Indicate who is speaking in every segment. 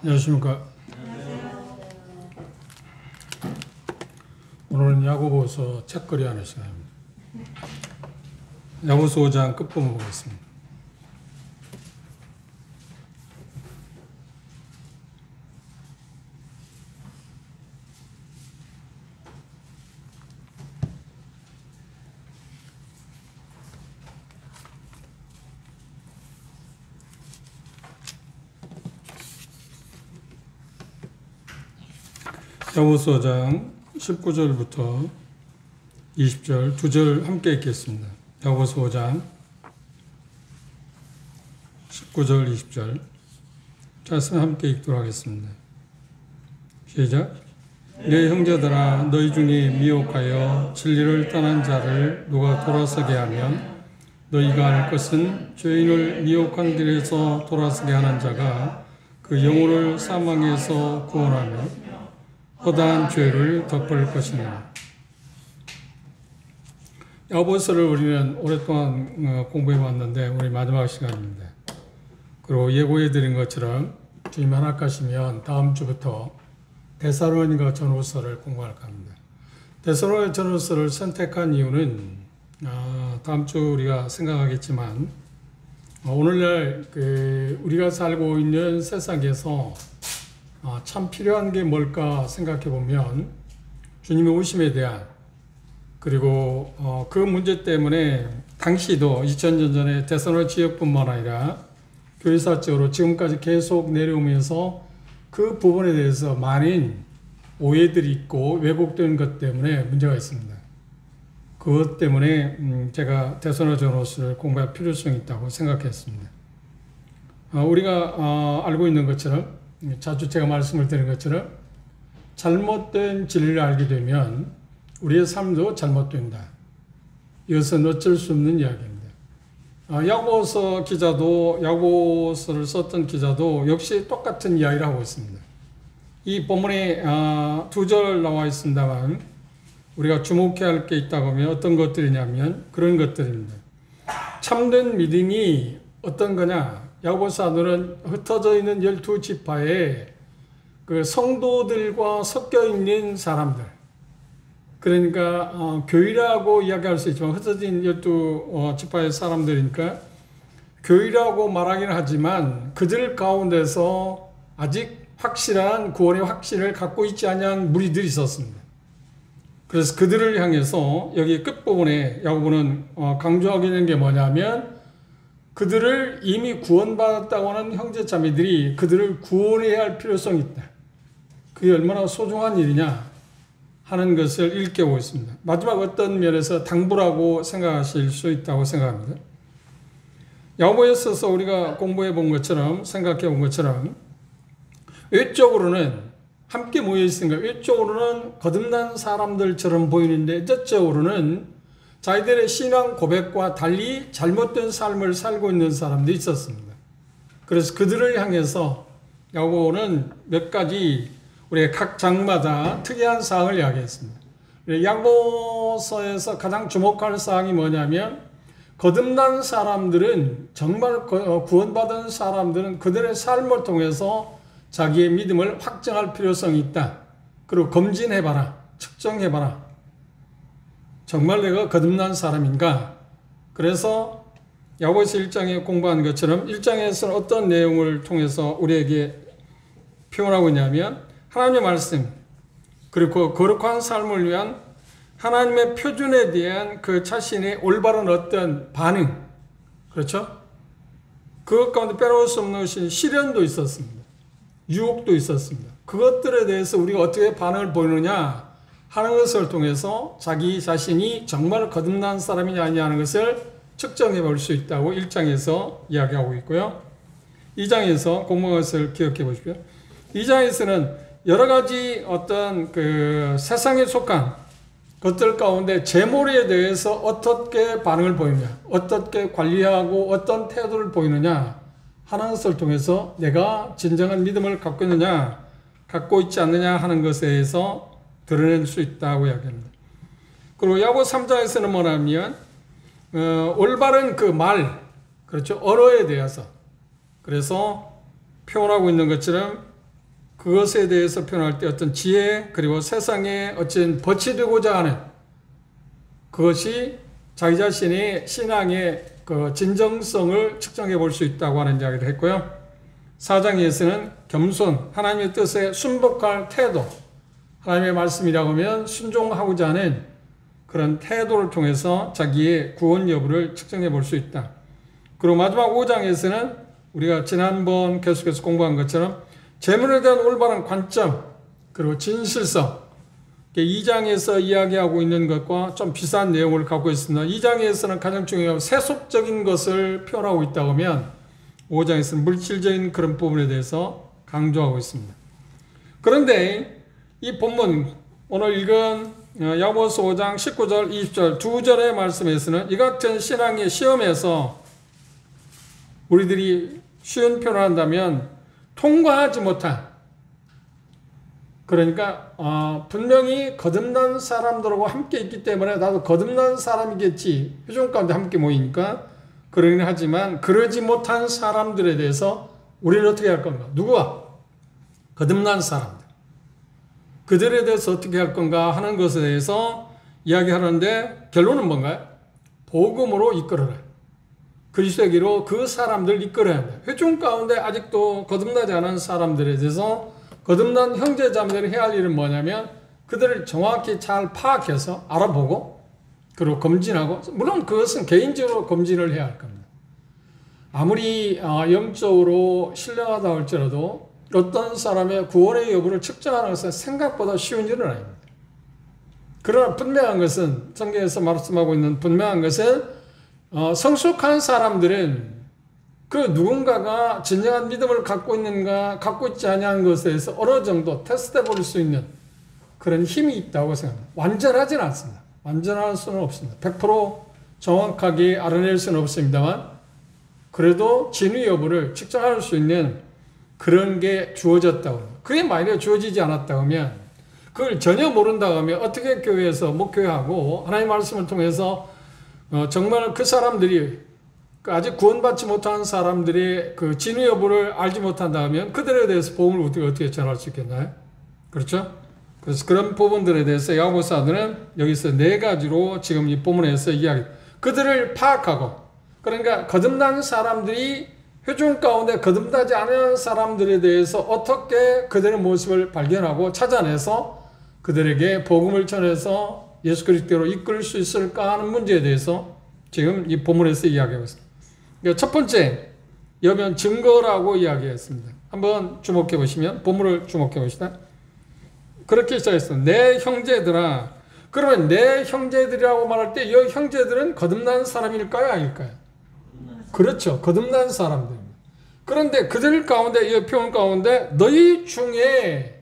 Speaker 1: 안녕하십니까. 오늘은 야고보서 책거리 하는 시간입니다. 야고보서 5장 끝부분 보겠습니다. 야고보서 5장 19절부터 20절 두 절 함께 읽겠습니다. 야고보서 5장 19절 20절 말씀 함께 읽도록 하겠습니다. 시작. 내 형제들아 너희 중에 미혹하여 진리를 떠난 자를 누가 돌아서게 하면 너희가 알 것은 죄인을 미혹한 길에서 돌아서게 하는 자가 그 영혼을 사망에서 구원하며 허다한 죄를 덮을 것이니라. 야고보서를 우리는 오랫동안 공부해 왔는데 우리 마지막 시간입니다. 그리고 예고해 드린 것처럼 주님 허락하시면 다음 주부터 데살로니가 전후서를 공부할까 합니다. 데살로니가 전후서를 선택한 이유는 다음 주 우리가 생각하겠지만 오늘날 우리가 살고 있는 세상에서 참 필요한 게 뭘까 생각해 보면 주님의 오심에 대한 그리고 그 문제 때문에 당시도 2000년 전에 데살로니가 지역뿐만 아니라 교회사적으로 지금까지 계속 내려오면서 그 부분에 대해서 많은 오해들이 있고 왜곡된 것 때문에 문제가 있습니다. 그것 때문에 제가 데살로니가 전후서를 공부할 필요성이 있다고 생각했습니다. 우리가 알고 있는 것처럼 자주 제가 말씀을 드린 것처럼 잘못된 진리를 알게 되면 우리의 삶도 잘못된다. 이것은 어쩔 수 없는 이야기입니다. 야고보서 기자도 야고보서를 썼던 기자도 역시 똑같은 이야기를 하고 있습니다. 이 본문에 두 절 나와 있습니다만 우리가 주목해야 할 게 있다고 하면 어떤 것들이냐면 그런 것들입니다. 참된 믿음이 어떤 거냐? 야고보서 안에는 흩어져 있는 12지파의 그 성도들과 섞여 있는 사람들. 그러니까 교회라고 이야기할 수 있지만 흩어진 12지파의 사람들이니까 교회라고 말하기는 하지만 그들 가운데서 아직 확실한 구원의 확신을 갖고 있지 않은 무리들이 있었습니다. 그래서 그들을 향해서 여기 끝부분에 야고보는 강조하게 되는 게 뭐냐면 그들을 이미 구원받았다고 하는 형제자매들이 그들을 구원해야 할 필요성이 있다. 그게 얼마나 소중한 일이냐 하는 것을 일깨우고 있습니다. 마지막 어떤 면에서 당부라고 생각하실 수 있다고 생각합니다. 야고보에 있어서 우리가 공부해 본 것처럼 생각해 본 것처럼 외적으로는 함께 모여 있으니까 외적으로는 거듭난 사람들처럼 보이는데 내적으로는 자기들의 신앙 고백과 달리 잘못된 삶을 살고 있는 사람들이 있었습니다. 그래서 그들을 향해서 야고보는 몇 가지 우리 각 장마다 특이한 사항을 이야기했습니다. 야고보서에서 가장 주목할 사항이 뭐냐면 거듭난 사람들은 정말 구원받은 사람들은 그들의 삶을 통해서 자기의 믿음을 확정할 필요성이 있다. 그리고 검진해봐라. 측정해봐라. 정말 내가 거듭난 사람인가? 그래서 야고보서 1장에 공부한 것처럼 1장에서는 어떤 내용을 통해서 우리에게 표현하고 있냐면 하나님의 말씀 그리고 거룩한 삶을 위한 하나님의 표준에 대한 그 자신의 올바른 어떤 반응 그렇죠? 그것 가운데 빼놓을 수 없는 것이 시련도 있었습니다. 유혹도 있었습니다. 그것들에 대해서 우리가 어떻게 반응을 보이느냐 하는 것을 통해서 자기 자신이 정말 거듭난 사람이냐 아니냐 하는 것을 측정해 볼 수 있다고 1장에서 이야기하고 있고요. 2장에서 공부한 것을 기억해 보십시오. 2장에서는 여러 가지 어떤 그 세상에 속한 것들 가운데 재물에 대해서 어떻게 반응을 보이느냐, 어떻게 관리하고 어떤 태도를 보이느냐 하는 것을 통해서 내가 진정한 믿음을 갖고 있느냐, 갖고 있지 않느냐 하는 것에 대해서 드러낼 수 있다고 이야기합니다. 그리고 야고보 3장에서는 뭐냐면 올바른 그 말, 그렇죠? 언어에 대해서 그래서 표현하고 있는 것처럼 그것에 대해서 표현할 때 어떤 지혜 그리고 세상에 어쨌든 벗이 되고자 하는 그것이 자기 자신의 신앙의 그 진정성을 측정해 볼 수 있다고 하는 이야기를 했고요. 4장에서는 겸손, 하나님의 뜻에 순복할 태도, 하나님의 말씀이라고 하면 순종하고자 하는 그런 태도를 통해서 자기의 구원 여부를 측정해 볼 수 있다. 그리고 마지막 5장에서는 우리가 지난번 계속해서 공부한 것처럼 재물에 대한 올바른 관점, 그리고 진실성, 2장에서 이야기하고 있는 것과 좀 비슷한 내용을 갖고 있습니다. 2장에서는 가장 중요한 세속적인 것을 표현하고 있다고 하면 5장에서는 물질적인 그런 부분에 대해서 강조하고 있습니다. 그런데 이 본문 오늘 읽은 야고보서 5장 19절 20절 두 절의 말씀에서는 이 같은 신앙의 시험에서 우리들이 쉬운 표현을 한다면 통과하지 못한, 그러니까 분명히 거듭난 사람들하고 함께 있기 때문에 나도 거듭난 사람이겠지, 회중 가운데 함께 모이니까 그러긴 하지만 그러지 못한 사람들에 대해서 우리는 어떻게 할 건가? 누구와? 거듭난 사람들. 그들에 대해서 어떻게 할 건가 하는 것에 대해서 이야기하는데 결론은 뭔가요? 복음으로 이끌어라. 그리스도에게로 그 사람들 이끌어야 한다. 회중 가운데 아직도 거듭나지 않은 사람들에 대해서 거듭난 형제자매들이 해야 할 일은 뭐냐면 그들을 정확히 잘 파악해서 알아보고 그리고 검진하고, 물론 그것은 개인적으로 검진을 해야 할 겁니다. 아무리 영적으로 신령하다 할지라도 어떤 사람의 구원의 여부를 측정하는 것은 생각보다 쉬운 일은 아닙니다. 그러나 분명한 것은, 성경에서 말씀하고 있는 분명한 것은 성숙한 사람들은 그 누군가가 진정한 믿음을 갖고 있는가 갖고 있지 않냐는 것에 대해서 어느 정도 테스트해 볼 수 있는 그런 힘이 있다고 생각합니다. 완전하지는 않습니다. 완전할 수는 없습니다. 100% 정확하게 알아낼 수는 없습니다만 그래도 진위 여부를 측정할 수 있는 그런 게 주어졌다고 합니다. 그게 만약에 주어지지 않았다 하면, 그걸 전혀 모른다 하면 어떻게 교회에서 목회하고 하나님의 말씀을 통해서 정말 그 사람들이 아직 구원받지 못한 사람들의 그 진위 여부를 알지 못한다 하면 그들에 대해서 복음을 어떻게 전할 수 있겠나요? 그렇죠? 그래서 그런 부분들에 대해서 야고보서는 여기서 4가지로 지금 이 본문에서 이야기, 그들을 파악하고, 그러니까 거듭난 사람들이 회중 가운데 거듭나지 않은 사람들에 대해서 어떻게 그들의 모습을 발견하고 찾아내서 그들에게 복음을 전해서 예수 그리스도로 이끌 수 있을까 하는 문제에 대해서 지금 이 본문에서 이야기하고 있습니다. 그러니까 첫 번째, 여면 증거라고 이야기했습니다. 한번 주목해 보시면, 본문을 주목해 보시다. 그렇게 시작했습니다. 내 형제들아. 그러면 내 형제들이라고 말할 때 이 형제들은 거듭난 사람일까요? 아닐까요? 그렇죠. 거듭난 사람들입니다. 그런데 그들 가운데, 이 표현 가운데 너희 중에,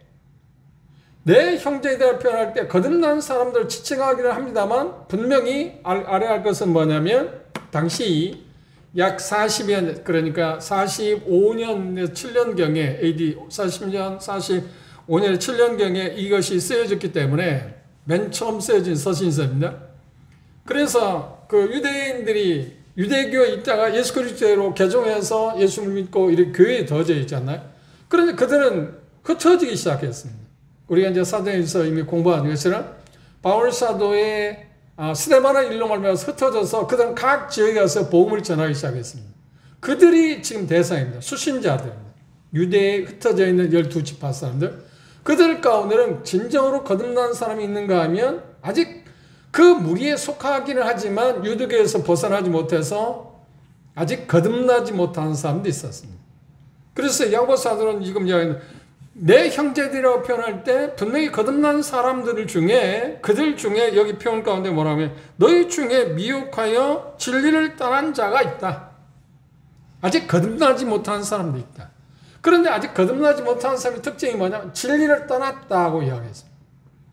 Speaker 1: 내 형제들을 표현할 때 거듭난 사람들을 지칭하기는 합니다만 분명히 알아야 할 것은 뭐냐면 당시 약 40년, 그러니까 45년, 7년경에 AD 40년, 45년, 7년경에 이것이 쓰여졌기 때문에 맨 처음 쓰여진 서신서입니다. 그래서 그 유대인들이 유대교에 있다가 예수 그리스도로 개종해서 예수를 믿고 이렇게 교회에 더져 있지 않나요? 그런데 그들은 흩어지기 시작했습니다. 우리가 이제 사도행전에서 이미 공부한 것처럼 바울 사도의 스데반의 일로 말미암아서 흩어져서 그들은 각 지역에 가서 복음을 전하기 시작했습니다. 그들이 지금 대상입니다. 수신자들입니다. 유대에 흩어져 있는 12지파 사람들. 그들 가운데는 진정으로 거듭난 사람이 있는가 하면 아직 그 무리에 속하기는 하지만 유대교에서 벗어나지 못해서 아직 거듭나지 못한 사람도 있었습니다. 그래서 야고보 사도는 지금 내 형제들이라고 표현할 때 분명히 거듭난 사람들 중에, 그들 중에 여기 표현 가운데 뭐라면 너희 중에 미혹하여 진리를 떠난 자가 있다. 아직 거듭나지 못한 사람도 있다. 그런데 아직 거듭나지 못한 사람의 특징이 뭐냐면 진리를 떠났다고 이야기했습니다.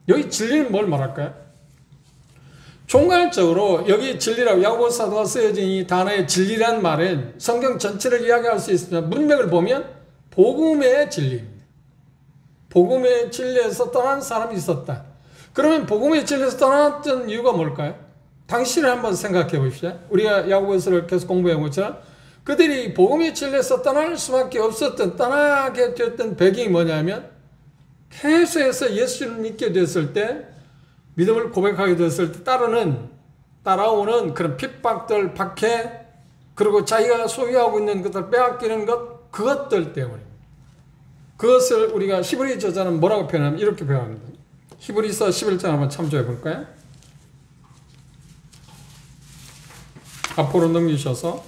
Speaker 1: 여기 진리는 뭘 말할까요? 총괄적으로 여기 진리라고 야고보 사도가 쓰여진 이 단어의 진리란 말은 성경 전체를 이야기할 수 있습니다. 문맥을 보면 복음의 진리입니다. 복음의 진리에서 떠난 사람이 있었다. 그러면 복음의 진리에서 떠났던 이유가 뭘까요? 당신을 한번 생각해 보십시오. 우리가 야고보서를 계속 공부해 본 것처럼 그들이 복음의 진리에서 떠날 수밖에 없었던, 떠나게 되었던 배경이 뭐냐면 계속해서 예수를 믿게 됐을 때, 믿음을 고백하게 됐을 때 따라오는 그런 핍박들, 박해, 그리고 자기가 소유하고 있는 것들 빼앗기는 그것들 때문에. 그것을 우리가 히브리 저자는 뭐라고 표현하면 이렇게 표현합니다. 히브리서 11장 한번 참조해 볼까요? 앞으로 넘기셔서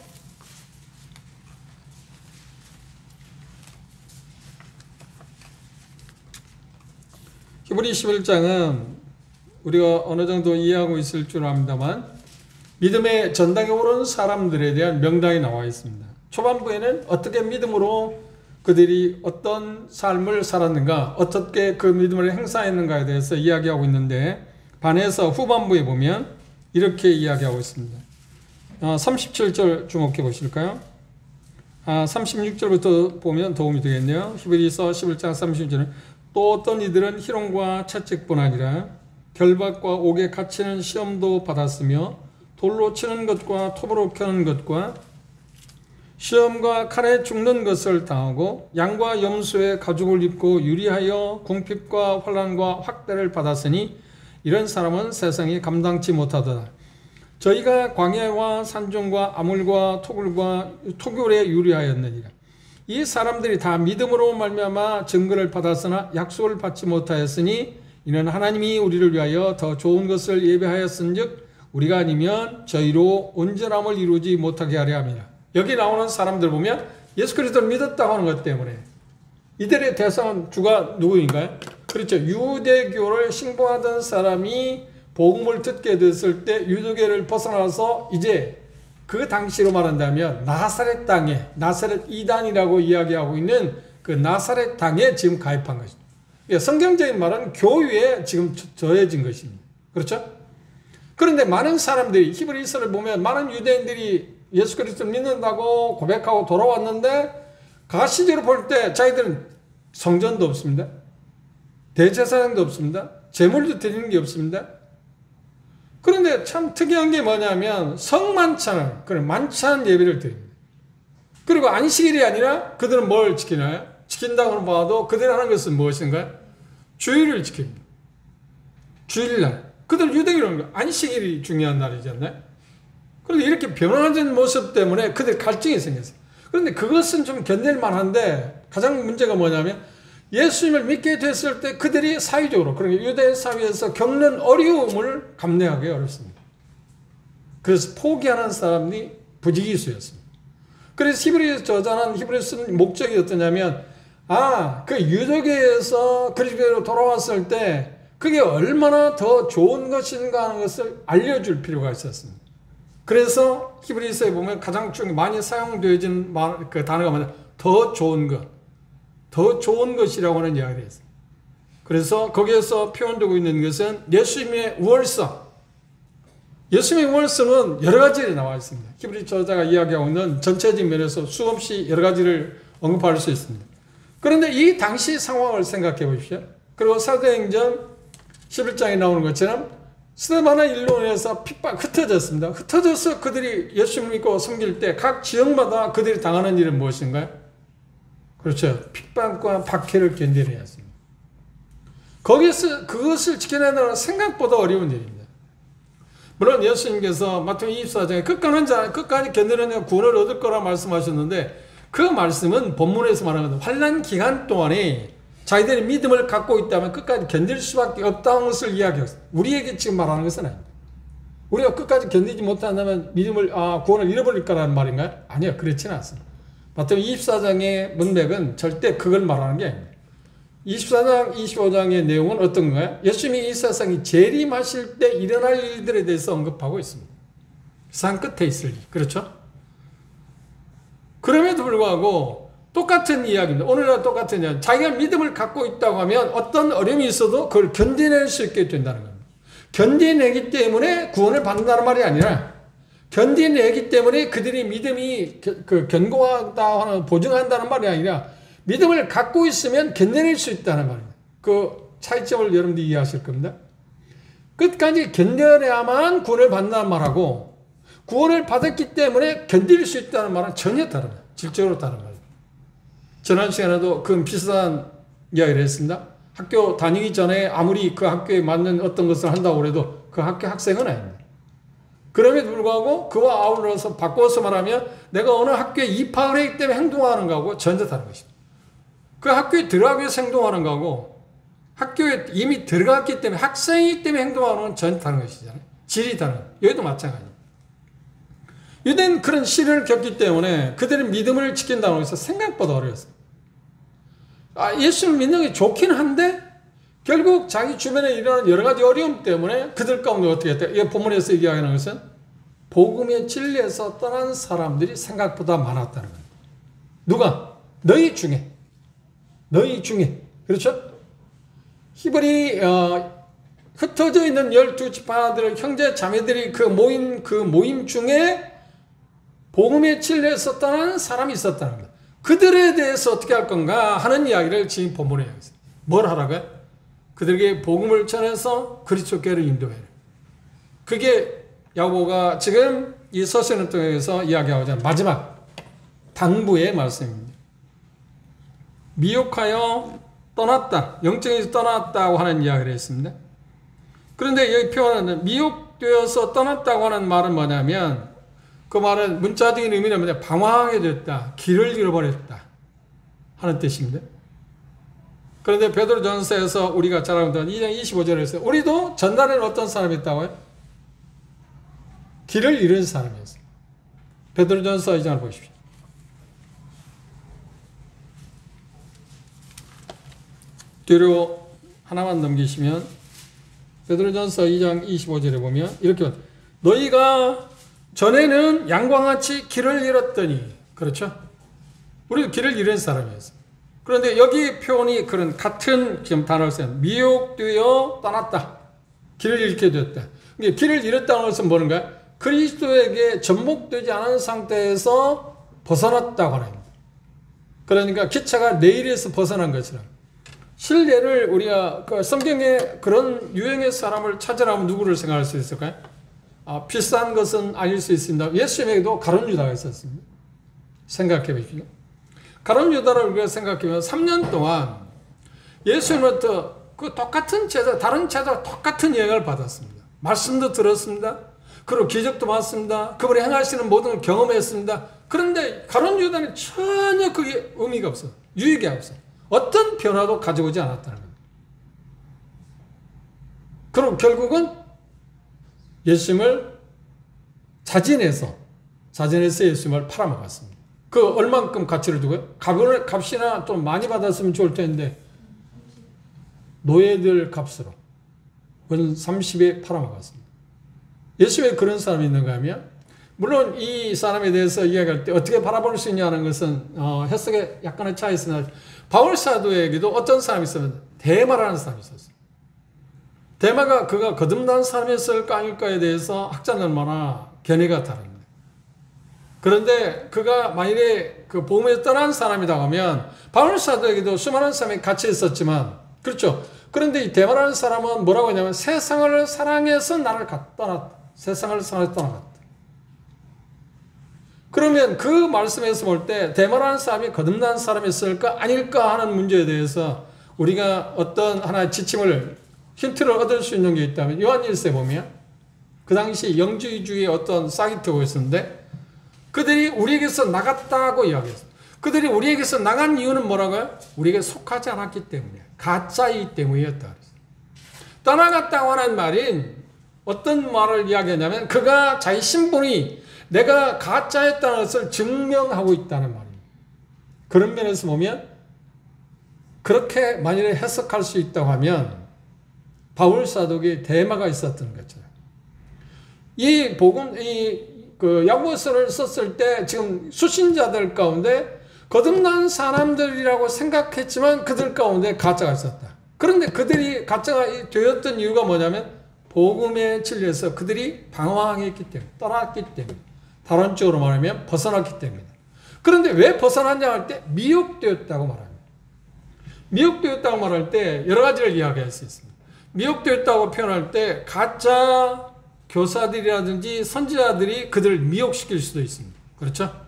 Speaker 1: 히브리 11장은 우리가 어느 정도 이해하고 있을 줄 압니다만 믿음의 전당에 오른 사람들에 대한 명단이 나와 있습니다. 초반부에는 어떻게 믿음으로 그들이 어떤 삶을 살았는가, 어떻게 그 믿음을 행사했는가에 대해서 이야기하고 있는데, 반해서 후반부에 보면 이렇게 이야기하고 있습니다. 37절 주목해 보실까요? 36절부터 보면 도움이 되겠네요. 히브리서 11장 36절은 또 어떤 이들은 희롱과 채찍뿐 아니라 결박과 옥에 갇히는 시험도 받았으며 돌로 치는 것과 톱으로 켜는 것과 시험과 칼에 죽는 것을 당하고 양과 염소의 가죽을 입고 유리하여 궁핍과 환난과 확대를 받았으니 이런 사람은 세상이 감당치 못하더라. 저희가 광야와 산중과 아물과 토굴에 유리하였느니라. 이 사람들이 다 믿음으로 말미암아 증거를 받았으나 약속을 받지 못하였으니 이는 하나님이 우리를 위하여 더 좋은 것을 예배하였은즉 우리가 아니면 저희로 온전함을 이루지 못하게 하려 함이라. 여기 나오는 사람들 보면 예수 그리스도를 믿었다고 하는 것 때문에 이들의 대상은 주가 누구인가요? 그렇죠. 유대교를 신봉하던 사람이 복음을 듣게 됐을 때 유대교를 벗어나서 이제 그 당시로 말한다면 나사렛 땅에, 나사렛 이단이라고 이야기하고 있는 그 나사렛 당에 지금 가입한 것입니다. 성경적인 말은 교회에 지금 저해진 것입니다. 그렇죠? 그런데 많은 사람들이 히브리서를 보면 많은 유대인들이 예수 그리스도를 믿는다고 고백하고 돌아왔는데 가시적으로 볼 때 자기들은 성전도 없습니다. 대제사장도 없습니다. 제물도 드리는 게 없습니다. 그런데 참 특이한 게 뭐냐면 성만찬을, 그런 만찬 예배를 드립니다. 그리고 안식일이 아니라 그들은 뭘 지키나요? 지킨다고 봐도 그들이 하는 것은 무엇인가요? 주일을 지킵니다. 주일날. 그들 유대교는 안식일이 중요한 날이지 않나요? 그런데 이렇게 변화된 모습 때문에 그들 갈증이 생겼어요. 그런데 그것은 좀 견딜 만한데 가장 문제가 뭐냐면 예수님을 믿게 됐을 때 그들이 사회적으로, 그러니까 유대 사회에서 겪는 어려움을 감내하기 어렵습니다. 그래서 포기하는 사람이 부지기수였습니다. 그래서 히브리 저자는 히브리 쓴 목적이 어떠냐면 그 유대교에서 그리스도로 돌아왔을 때 그게 얼마나 더 좋은 것인가 하는 것을 알려줄 필요가 있었습니다. 그래서 히브리서에 보면 가장 많이 사용되어진 그 단어가 뭐냐? 더 좋은 것. 더 좋은 것이라고 하는 이야기를 했어요. 그래서 거기에서 표현되고 있는 것은 예수님의 우월성. 예수님의 우월성은 여러 가지로 나와 있습니다. 히브리 저자가 이야기하고 있는 전체적인 면에서 수없이 여러 가지를 언급할 수 있습니다. 그런데 이 당시 상황을 생각해 보십시오. 그리고 사도행전 11장에 나오는 것처럼 스데반의 일로 인해서 흩어졌습니다. 흩어져서 그들이 예수님을 믿고 섬길 때 각 지역마다 그들이 당하는 일은 무엇인가요? 그렇죠. 핍박과 박해를 견뎌내야 했습니다. 거기서 그것을 지켜내는 생각보다 어려운 일입니다. 물론 예수님께서 마태복음 24장에 끝까지 견디는 구원을 얻을 거라 말씀하셨는데 그 말씀은 본문에서 말하는 것은 환난 기간 동안에 자기들이 믿음을 갖고 있다면 끝까지 견딜 수밖에 없다는 것을 이야기했어요. 우리에게 지금 말하는 것은 아닙니다. 우리가 끝까지 견디지 못한다면 구원을 잃어버릴 거라는 말인가요? 아니요. 그렇지는 않습니다. 마태복음 24장의 문맥은 절대 그걸 말하는 게 아닙니다. 24장, 25장의 내용은 어떤가요? 예수님이 이 세상에 재림하실 때 일어날 일들에 대해서 언급하고 있습니다. 산 끝에 있을 일. 그렇죠? 그럼에도 불구하고 똑같은 이야기입니다. 오늘과 똑같은 이야기. 자기가 믿음을 갖고 있다고 하면 어떤 어려움이 있어도 그걸 견뎌낼 수 있게 된다는 겁니다. 견뎌내기 때문에 구원을 받는다는 말이 아니라 견뎌내기 때문에 그들이 믿음이 견고하다 하는 보증한다는 말이 아니라 믿음을 갖고 있으면 견뎌낼 수 있다는 말입니다. 그 차이점을 여러분들이 이해하실 겁니다. 끝까지 견뎌내야만 구원을 받는다는 말하고 구원을 받았기 때문에 견딜 수 있다는 말은 전혀 다릅니다. 질적으로 다른 말입니다. 지난 시간에도 그 비슷한 이야기를 했습니다. 학교 다니기 전에 아무리 그 학교에 맞는 어떤 것을 한다고 해도 그 학교 학생은 아닙니다. 그럼에도 불구하고 그와 아울러서 바꿔서 말하면 내가 어느 학교에 입학을 했기 때문에 행동하는 거하고 전혀 다른 것입니다. 그 학교에 들어가기 위해서 행동하는 거하고 학교에 이미 들어갔기 때문에 학생이기 때문에 행동하는 건 전혀 다른 것이잖아요. 질이 다른 거예요. 여기도 마찬가지입니다. 유대는 그런 시련을 겪기 때문에 그들의 믿음을 지킨다고 해서 생각보다 어려웠어요. 예수를 믿는 게 좋긴 한데 결국 자기 주변에 일어나는 여러 가지 어려움 때문에 그들 가운데 어떻게 했다? 이 본문에서 얘기하는 것은 복음의 진리에서 떠난 사람들이 생각보다 많았다는 거예요. 누가? 너희 중에. 그렇죠? 히브리 흩어져 있는 12지파들 형제 자매들이 그 모임 중에 복음의 진리에서 떠난 사람이 있었다는 거예요. 그들에 대해서 어떻게 할 건가 하는 이야기를 지금 본문에 하고 있어요. 뭘 하라고요? 그들에게 복음을 전해서 그리스도께로 인도해요. 그게 야고보가 지금 이 서신을 통해서 이야기하고자 하는 마지막 당부의 말씀입니다. 미혹하여 떠났다. 영적에서 떠났다고 하는 이야기를 했습니다. 그런데 여기 표현하는 미혹되어서 떠났다고 하는 말은 뭐냐면 그 말은 문자적인 의미는 뭐냐? 방황하게 됐다. 길을 잃어버렸다. 하는 뜻입니다. 그런데 베드로전서에서 우리가 잘 알고 있는 2장 25절에서 우리도 전날에는 어떤 사람이 있다고요? 길을 잃은 사람이었어요. 베드로전서 2장을 보십시오. 뒤로 하나만 넘기시면 베드로전서 2장 25절에 보면 이렇게 너희가 전에는 양광같이 길을 잃었더니 그렇죠? 우리도 길을 잃은 사람이었어요. 그런데 여기 표현이 그런 같은 단어를 써요. 미혹되어 떠났다. 길을 잃게 되었다. 길을 잃었다는 것은 뭐는가? 그리스도에게 접목되지 않은 상태에서 벗어났다고 합니다. 그러니까 기차가 레일에서 벗어난 것처럼 실례를 우리가 그 성경에 그런 유형의 사람을 찾으라면 누구를 생각할 수 있을까요? 비싼 것은 아닐 수 있습니다. 예수님에게도 가룟 유다가 있었습니다. 생각해 보십시오. 가룟 유다를 우리가 생각해보면 3년 동안 예수님으로부터 그 똑같은 제자, 다른 제자와 똑같은 영향을 받았습니다. 말씀도 들었습니다. 그리고 기적도 봤습니다. 그분이 행하시는 모든 걸 경험했습니다. 그런데 가룟 유다는 전혀 그게 의미가 없어. 유익이 없어. 어떤 변화도 가져오지 않았다는 겁니다. 그럼 결국은 예수님을 자진해서 예수님을 팔아먹었습니다. 그 얼만큼 가치를 두고요? 값이나 좀 많이 받았으면 좋을 텐데 노예들 값으로 원 30에 팔아먹었습니다. 예수님에 그런 사람이 있는가 하면 물론 이 사람에 대해서 이야기할 때 어떻게 바라볼 수 있냐는 것은 해석에 약간의 차이 있으나 바울 사도에게도 어떤 사람이 있었는데 데마라는 사람이 있었어요. 데마가 그가 거듭난 사람이었을까 아닐까에 대해서 학자들마다 견해가 다릅니다. 그런데 그가 만일에 그 복음에서 떠난 사람이라고 하면 바울 사도에게도 수많은 사람이 같이 있었지만 그렇죠. 그런데 이 데마라는 사람은 뭐라고 하냐면 세상을 사랑해서 나를 떠났다. 세상을 사랑해서 떠나갔다. 그러면 그 말씀에서 볼 때 데마라는 사람이 거듭난 사람이었을까 아닐까 하는 문제에 대해서 우리가 어떤 하나의 지침을 힌트를 얻을 수 있는 게 있다면 요한일서에 보면 그 당시 영주주의의 어떤 싹이 트고 있었는데 그들이 우리에게서 나갔다고 이야기했어요. 그들이 우리에게서 나간 이유는 뭐라고요? 우리에게 속하지 않았기 때문에 가짜이기 때문이었다. 떠나갔다고 하는 말인 어떤 말을 이야기하냐면 그가 자기 신분이 내가 가짜였다는 것을 증명하고 있다는 말입니다. 그런 면에서 보면 그렇게 만일에 해석할 수 있다고 하면 바울 사도에게 대마가 있었던 것처럼 이 복음 그 야고보서를 썼을 때 지금 수신자들 가운데 거듭난 사람들이라고 생각했지만 그들 가운데 가짜가 있었다. 그런데 그들이 가짜가 되었던 이유가 뭐냐면 복음의 진리에서 그들이 방황했기 때문에 떠났기 때문에 다른 쪽으로 말하면 벗어났기 때문이다. 그런데 왜 벗어났냐 할 때 미혹되었다고 말합니다. 미혹되었다고 말할 때 여러 가지를 이야기할 수 있습니다. 미혹되었다고 표현할 때 가짜 교사들이라든지 선지자들이 그들을 미혹시킬 수도 있습니다. 그렇죠?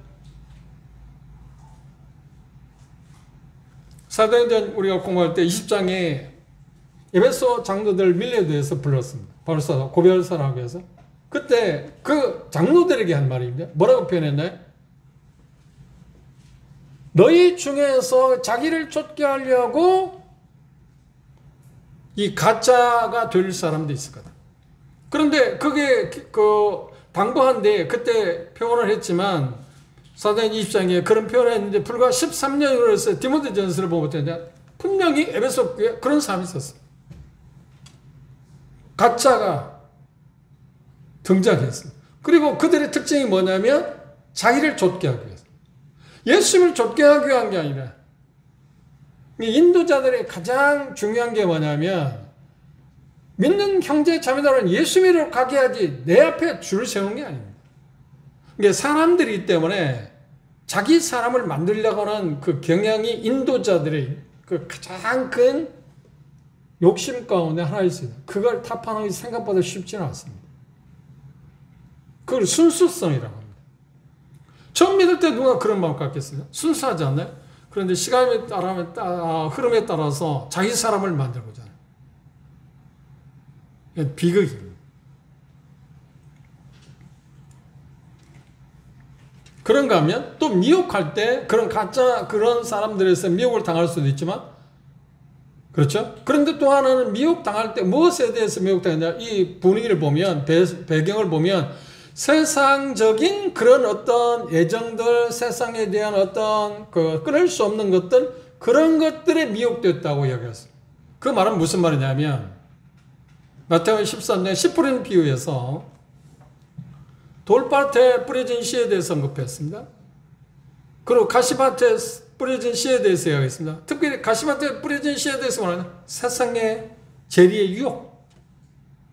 Speaker 1: 사도행전 우리가 공부할 때 20장에 에베소 장로들 밀레드에서 불렀습니다. 바울사도 고별사라고 해서. 그때 그 장로들에게 한 말입니다. 뭐라고 표현했나요? 너희 중에서 자기를 쫓게 하려고 이 가짜가 될 사람도 있을 거다. 그런데 그게 당부한데 그때 표현을 했지만 사도행 20장에 그런 표현을 했는데 불과 13년으로 해서 디모데전서를 보면 분명히 에베소 교회에 그런 사람이 있었어요. 가짜가 등장했어요. 그리고 그들의 특징이 뭐냐면 자기를 좇게 하기 위해서. 예수님을 좇게 하기 위한 게 아니라 인도자들의 가장 중요한 게 뭐냐면 믿는 형제 자매들은 예수님을 가게 하지 내 앞에 줄을 세우는 게 아닙니다. 이게 사람들이기 때문에 자기 사람을 만들려고 하는 그 경향이 인도자들의 그 가장 큰 욕심 가운데 하나 있어요. 그걸 타파하는 게 생각보다 쉽지는 않습니다. 그걸 순수성이라고 합니다. 처음 믿을 때 누가 그런 마음 갖겠어요? 순수하지 않나요? 그런데 시간의 흐름에 따라서 자기 사람을 만들고자 해요. 이건 비극입니다. 그런가 하면 또 미혹할 때 그런 사람들에서 미혹을 당할 수도 있지만 그렇죠? 그런데 또 하나는 미혹당할 때 무엇에 대해서 미혹당했냐? 이 분위기를 보면 배경을 보면 세상적인 그런 어떤 애정들, 세상에 대한 어떤 끊을 수 없는 것들, 그런 것들에 미혹됐다고 이야기했어요. 그 말은 무슨 말이냐면 마태복음 13장 씨 뿌리는 비유에서 돌밭에 뿌려진 씨에 대해서 언급했습니다. 그리고 가시밭에 뿌려진 씨에 대해서 이야기했습니다. 특별히 가시밭에 뿌려진 씨에 대해서 말하는 세상의 재리의 유혹.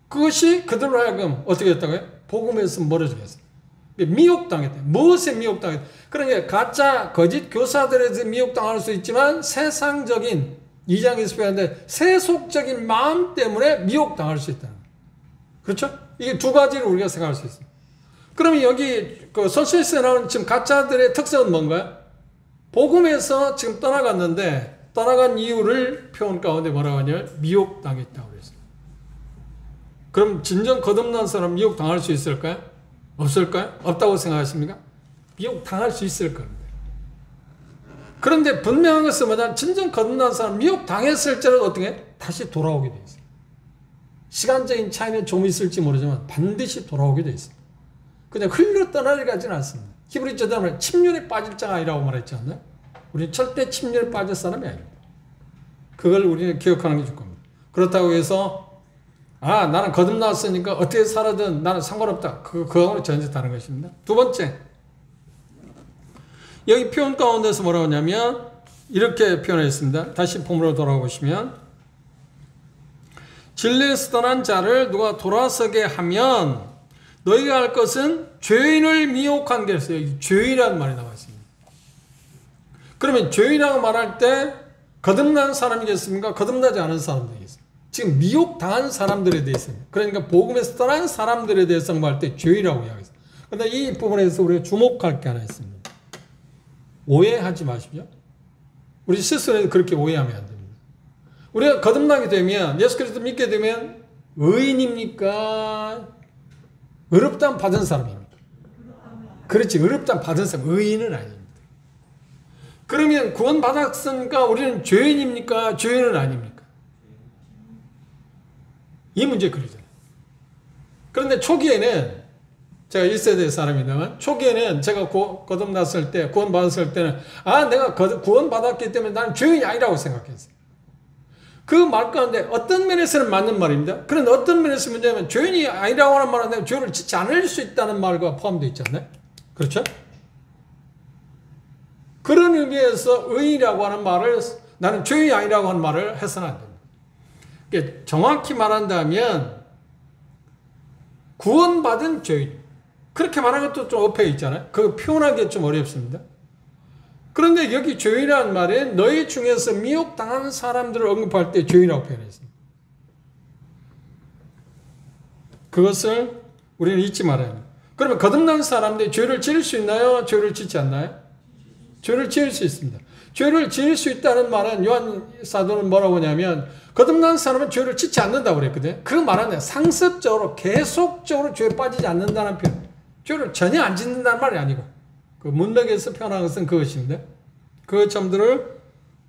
Speaker 1: 그것이 그들로 하여금 어떻게 했다고요? 복음에서 멀어지게 했어요. 미혹당했다. 무엇에 미혹당했다. 그러니까 가짜 거짓 교사들에서 미혹당할 수 있지만 세상적인 2장에서 표현하는데 세속적인 마음 때문에 미혹당할 수 있다는 거예요. 그렇죠? 이게 두 가지를 우리가 생각할 수 있어요. 그러면 여기 소시에서 나오는 지금 가짜들의 특성은 뭔가요? 복음에서 지금 떠나갔는데 떠나간 이유를 표현 가운데 뭐라고 하냐면 미혹당했다고 그랬어요. 그럼 진정 거듭난 사람 미혹당할 수 있을까요? 없을까요? 없다고 생각하십니까? 미혹당할 수 있을 겁니다. 그런데 분명한 것은 뭐냐? 진정 거듭난 사람 미혹당했을지라도 어떻게 다시 돌아오게 돼 있어요. 시간적인 차이는 좀 있을지 모르지만 반드시 돌아오게 돼 있어요. 그냥 흘러 떠나가지는 않습니다. 히브리서는 침륜에 빠질 자가 아니라고 말했지 않나요? 우리는 절대 침륜에 빠질 사람이 아닙니다. 그걸 우리는 기억하는 게 좋을 겁니다. 그렇다고 해서 나는 거듭났으니까 어떻게 살아든 나는 상관없다. 그거하고는 전혀 다른 것입니다. 두 번째, 여기 표현 가운데서 뭐라고 하냐면 이렇게 표현했습니다. 다시 본문으로 돌아보시면 진리에서 떠난 자를 누가 돌아서게 하면 너희가 할 것은 죄인을 미혹한 게 있어요. 죄인이라는 말이 나와 있습니다. 그러면 죄인이라고 말할 때 거듭난 사람이겠습니까? 거듭나지 않은 사람들이겠습니까? 지금 미혹당한 사람들에 대해서입니다. 그러니까 복음에서 떠난 사람들에 대해서 말할 때 죄인이라고 이야기했어요. 그런데 이 부분에서 우리가 주목할 게 하나 있습니다. 오해하지 마십시오. 우리 스스로 그렇게 오해하면 안 됩니다. 우리가 거듭나게 되면 예수 그리스도 믿게 되면 의인입니까? 의롭다함 받은 사람입니까? 그렇지, 의롭다함 받은 사람, 의인은 아닙니다. 그러면 구원 받았으니까 우리는 죄인입니까? 죄인은 아닙니까? 이 문제 그러잖아요. 그런데 초기에는 제가 1세대 사람이다만 초기에는 제가 거듭났을 때 구원 받았을 때는 내가 구원 받았기 때문에 나는 죄인이 아니라고 생각했어요. 그 말 가운데 어떤 면에서는 맞는 말입니다. 그런데 어떤 면에서 문제냐면 죄인이 아니라고 하는 말은 내가 죄를 짓지 않을 수 있다는 말과 포함되어 있지 않나요? 그렇죠? 그런 의미에서 의인이라고 하는 말을 나는 죄인이 아니라고 하는 말을 해서는 안 됩니다. 그러니까 정확히 말한다면 구원받은 죄인 그렇게 말하는 것도 좀 엎여 있잖아요. 그거 표현하기 좀 어렵습니다. 그런데 여기 죄인이라는 말에 너희 중에서 미혹당한 사람들을 언급할 때 죄인이라고 표현했습니다. 그것을 우리는 잊지 말아야 합니다. 그러면 거듭난 사람들이 죄를 지을 수 있나요? 죄를 짓지 않나요? 죄를 지을 수 있습니다. 죄를 지을 수 있다는 말은 요한 사도는 뭐라고 하냐면 거듭난 사람은 죄를 짓지 않는다고 그랬거든요. 그 말은 상습적으로 계속적으로 죄에 빠지지 않는다는 표현. 죄를 전혀 안 짓는다는 말이 아니고 그 문맥에서 표현한 것은 그것입니다. 그 점들을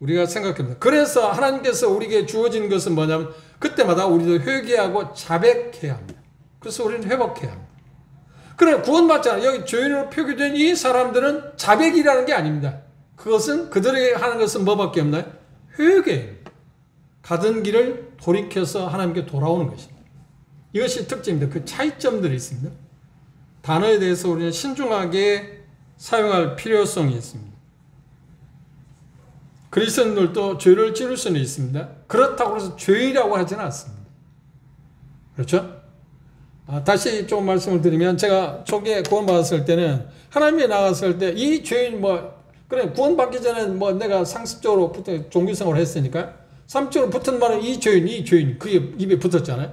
Speaker 1: 우리가 생각합니다. 그래서 하나님께서 우리에게 주어진 것은 뭐냐면 그때마다 우리도 회개하고 자백해야 합니다. 그래서 우리는 회복해야 합니다. 그래 구원받잖아요. 여기 죄인으로 표기된 이 사람들은 자백이라는 게 아닙니다. 그것은 그들에게 하는 것은 뭐밖에 없나요? 회개입니다. 가던 길을 돌이켜서 하나님께 돌아오는 것입니다. 이것이 특징입니다. 그 차이점들이 있습니다. 단어에 대해서 우리는 신중하게 사용할 필요성이 있습니다. 그리스도인들도 죄를 지을 수는 있습니다. 그렇다고 해서 죄이라고 하지는 않습니다. 그렇죠? 다시 좀 말씀을 드리면 제가 초기에 구원받았을 때는 하나님에 나갔을 때 이 죄인 그래 구원받기 전에 내가 상습적으로 종교생활을 했으니까 상습적으로 붙은 말은 이 죄인 그게 입에 붙었잖아요.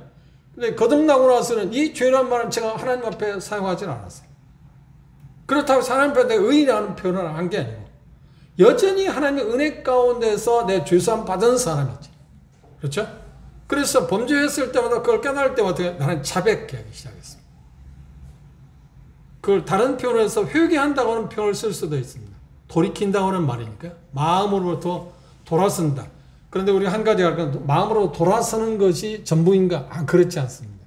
Speaker 1: 근데 거듭나고 나서는 이 죄라는 말은 제가 하나님 앞에 사용하지는 않았어요. 그렇다고 하나님 앞에 내가 의인이라는 표현을 한 게 아니고 여전히 하나님의 은혜 가운데서 내 죄사함 받은 사람이지. 그렇죠? 그래서 범죄했을 때마다 그걸 깨달을 때마다 나는 자백하기 시작했습니다. 그걸 다른 표현에서 회개한다고 하는 표현을 쓸 수도 있습니다. 돌이킨다고 하는 말이니까 마음으로부터 돌아선다. 그런데 우리 한 가지 알 건 마음으로 돌아서는 것이 전부인가? 그렇지 않습니다.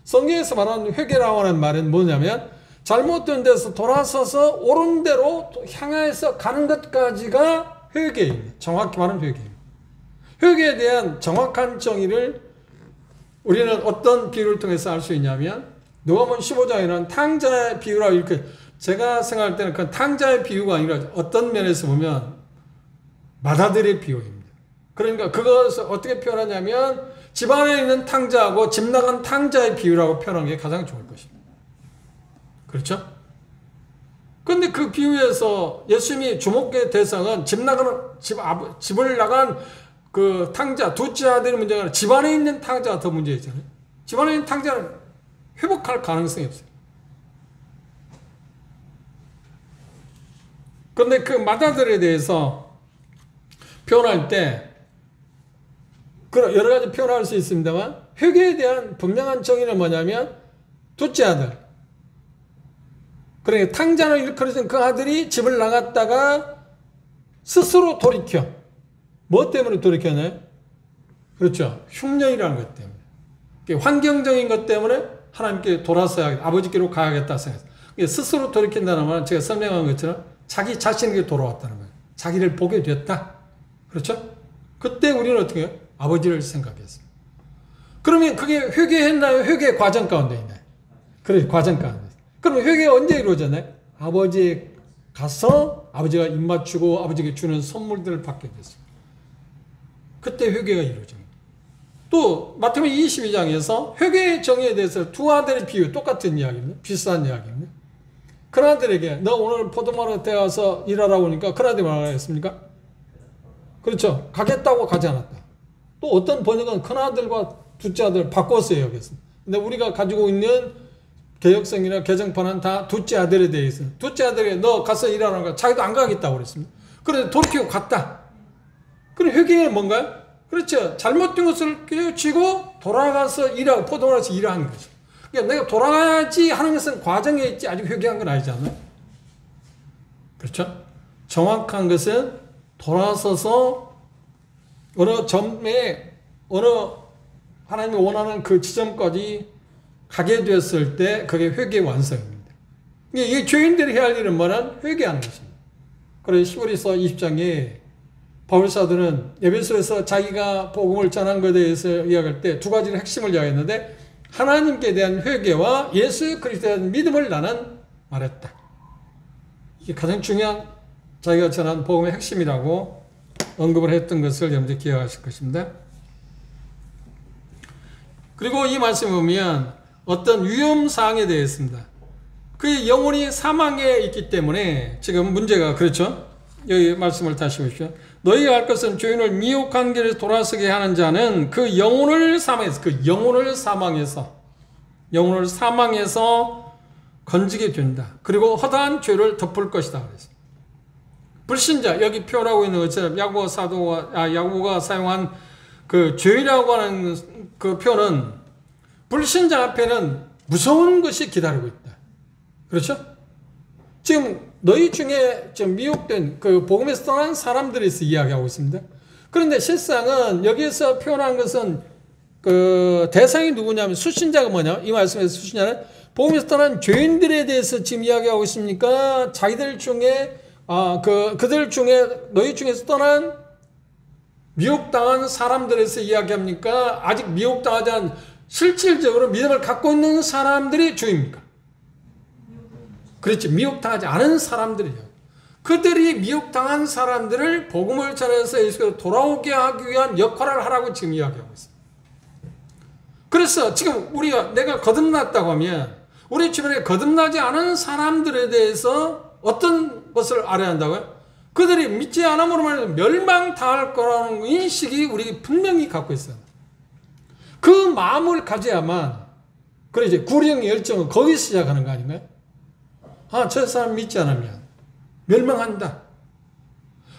Speaker 1: 성경에서 말하는 회개라고 하는 말은 뭐냐면 잘못된 데서 돌아서서 옳은 대로 향해서 가는 것까지가 회개입니다. 정확히 말하면 회개입니다. 회개에 대한 정확한 정의를 우리는 어떤 비유를 통해서 알 수 있냐면 누가복음 15장에는 탕자의 비유라고 이렇게 제가 생각할 때는 그 탕자의 비유가 아니라 어떤 면에서 보면 마다들의 비유입니다. 그러니까 그것을 어떻게 표현하냐면 집 안에 있는 탕자하고 집 나간 탕자의 비유라고 표현하는 게 가장 좋을 것입니다. 그렇죠? 그런데 그 비유에서 예수님이 주목의 대상은 집을 나간 그 탕자, 둘째 아들의 문제가 아니라 집 안에 있는 탕자가 더 문제있잖아요. 집 안에 있는 탕자는 회복할 가능성이 없어요. 그런데 그 마다들에 대해서 표현할 때 여러 가지 표현할 수 있습니다만 회개에 대한 분명한 정의는 뭐냐면 둘째 아들, 그러니까 탕자를 일컬어진 그 아들이 집을 나갔다가 스스로 돌이켜. 뭐 때문에 돌이켰나요? 그렇죠. 흉년이라는 것 때문에. 환경적인 것 때문에 하나님께 돌아서야 아버지께로 가야겠다 생각했어요. 스스로 돌이킨다는 말은 제가 설명한 것처럼 자기 자신에게 돌아왔다는 거예요. 자기를 보게 됐다. 그렇죠? 그때 우리는 어떻게 해요? 아버지를 생각했어요. 그러면 그게 회개했나요? 회개 과정 가운데 있나요? 그래, 과정 가운데. 그러면 회개가 언제 이루어졌나요? 아버지에 가서 아버지가 입 맞추고 아버지에게 주는 선물들을 받게 됐어요. 그때 회개가 이루어집니다. 또 마태복음 22장에서 회개의 정의에 대해서 두 아들의 비유, 똑같은 이야기입니다. 비슷한 이야기입니다. 큰 아들에게 너 오늘 포도마루에 가서 일하라고 하니까 큰 아들이 뭐라고 했습니까? 그렇죠. 가겠다고 가지 않았다. 또 어떤 번역은 큰 아들과 둘째 아들 바꿨어요. 여기서. 근데 우리가 가지고 있는 개혁성이나 개정판은 다 둘째 아들에 대해서 둘째 아들에게 너 가서 일하라고 자기도 안 가겠다고 그랬습니다. 그런데 돌이키고 갔다. 그럼 회개는 뭔가요? 그렇죠. 잘못된 것을 깨우치고 돌아가서 일하고 포도마루에서 일하는 거죠. 그러니까 내가 돌아가야지 하는 것은 과정에 있지 아직 회개한 건 아니잖아요. 그렇죠? 정확한 것은 돌아서서 어느 점에 어느 하나님이 원하는 그 지점까지 가게 되었을 때 그게 회개의 완성입니다. 이 죄인들이 해야 할 일은 뭐냐면 회개하는 것입니다. 그래서 히브리서 20장에 바울사도는 에베소에서 자기가 복음을 전한 것에 대해서 이야기할 때 두 가지의 핵심을 이야기했는데 하나님께 대한 회개와 예수 그리스도에 대한 믿음을 나는 말했다. 이게 가장 중요한 자기가 전한 복음의 핵심이라고 언급을 했던 것을 여러분들 기억하실 것입니다. 그리고 이 말씀을 보면 어떤 위험사항에 대해서입니다. 그 영혼이 사망에 있기 때문에 지금 문제가 그렇죠. 여기 말씀을 다시 보십시오. 너희가 할 것은 죄인을 미혹한 길에서 돌아서게 하는 자는 그 영혼을 사망해서 건지게 된다. 그리고 허다한 죄를 덮을 것이다. 그랬습니다. 불신자, 여기 표현하고 있는 것처럼 야고보가 사용한 그 죄라고 하는 그 표현은 불신자 앞에는 무서운 것이 기다리고 있다. 그렇죠? 지금 너희 중에 좀 미혹된 그 복음에서 떠난 사람들에 대해서 이야기하고 있습니다. 그런데 실상은 여기에서 표현한 것은 그 대상이 누구냐면 수신자가 뭐냐? 이 말씀에서 수신자는 복음에서 떠난 죄인들에 대해서 지금 이야기하고 있습니까? 자기들 중에 그들 중에 너희 중에서 떠난 미혹당한 사람들에서 이야기합니까? 아직 미혹당하지 않은 실질적으로 믿음을 갖고 있는 사람들이 주입니까? 그렇지. 미혹당하지 않은 사람들이죠. 그들이 미혹당한 사람들을 복음을 전해서 예수께로 돌아오게 하기 위한 역할을 하라고 지금 이야기하고 있습니다. 그래서 지금 내가 거듭났다고 하면 우리 주변에 거듭나지 않은 사람들에 대해서 어떤 것을 알아야 한다고요? 그들이 믿지 않음으로 말하면 멸망당할 거라는 인식이 우리 분명히 갖고 있어요. 그 마음을 가져야만, 그래 이제 구령의 열정은 거기서 시작하는 거 아닌가요? 저 사람 믿지 않으면 멸망한다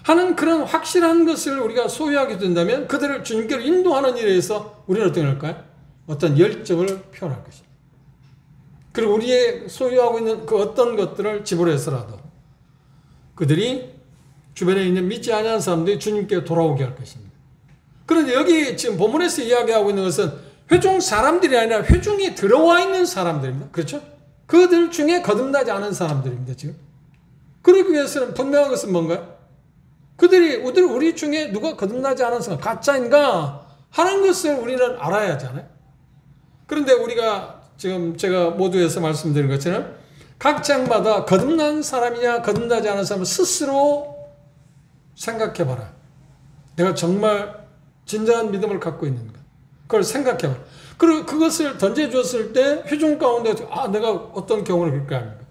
Speaker 1: 하는 그런 확실한 것을 우리가 소유하게 된다면 그들을 주님께로 인도하는 일에 대해서 우리는 어떻게 할까요? 어떤 열정을 표현할 것입니다. 그리고 우리의 소유하고 있는 그 어떤 것들을 지불해서라도 그들이 주변에 있는 믿지 않은 사람들이 주님께 돌아오게 할 것입니다. 그런데 여기 지금 본문에서 이야기하고 있는 것은 회중 사람들이 아니라 회중에 들어와 있는 사람들입니다. 그렇죠? 그들 중에 거듭나지 않은 사람들입니다. 지금. 그러기 위해서는 분명한 것은 뭔가요? 그들이 우리 중에 누가 거듭나지 않은 사람, 가짜인가 하는 것을 우리는 알아야 하잖아요. 그런데 우리가 지금 제가 모두에서 말씀드린 것처럼 각 장마다 거듭난 사람이냐 거듭나지 않은 사람을 스스로 생각해봐라. 내가 정말 진정한 믿음을 갖고 있는가? 그걸 생각해봐라. 그리고 그것을 던져줬을 때 회중 가운데 내가 어떤 경우를 그렇게 합니까?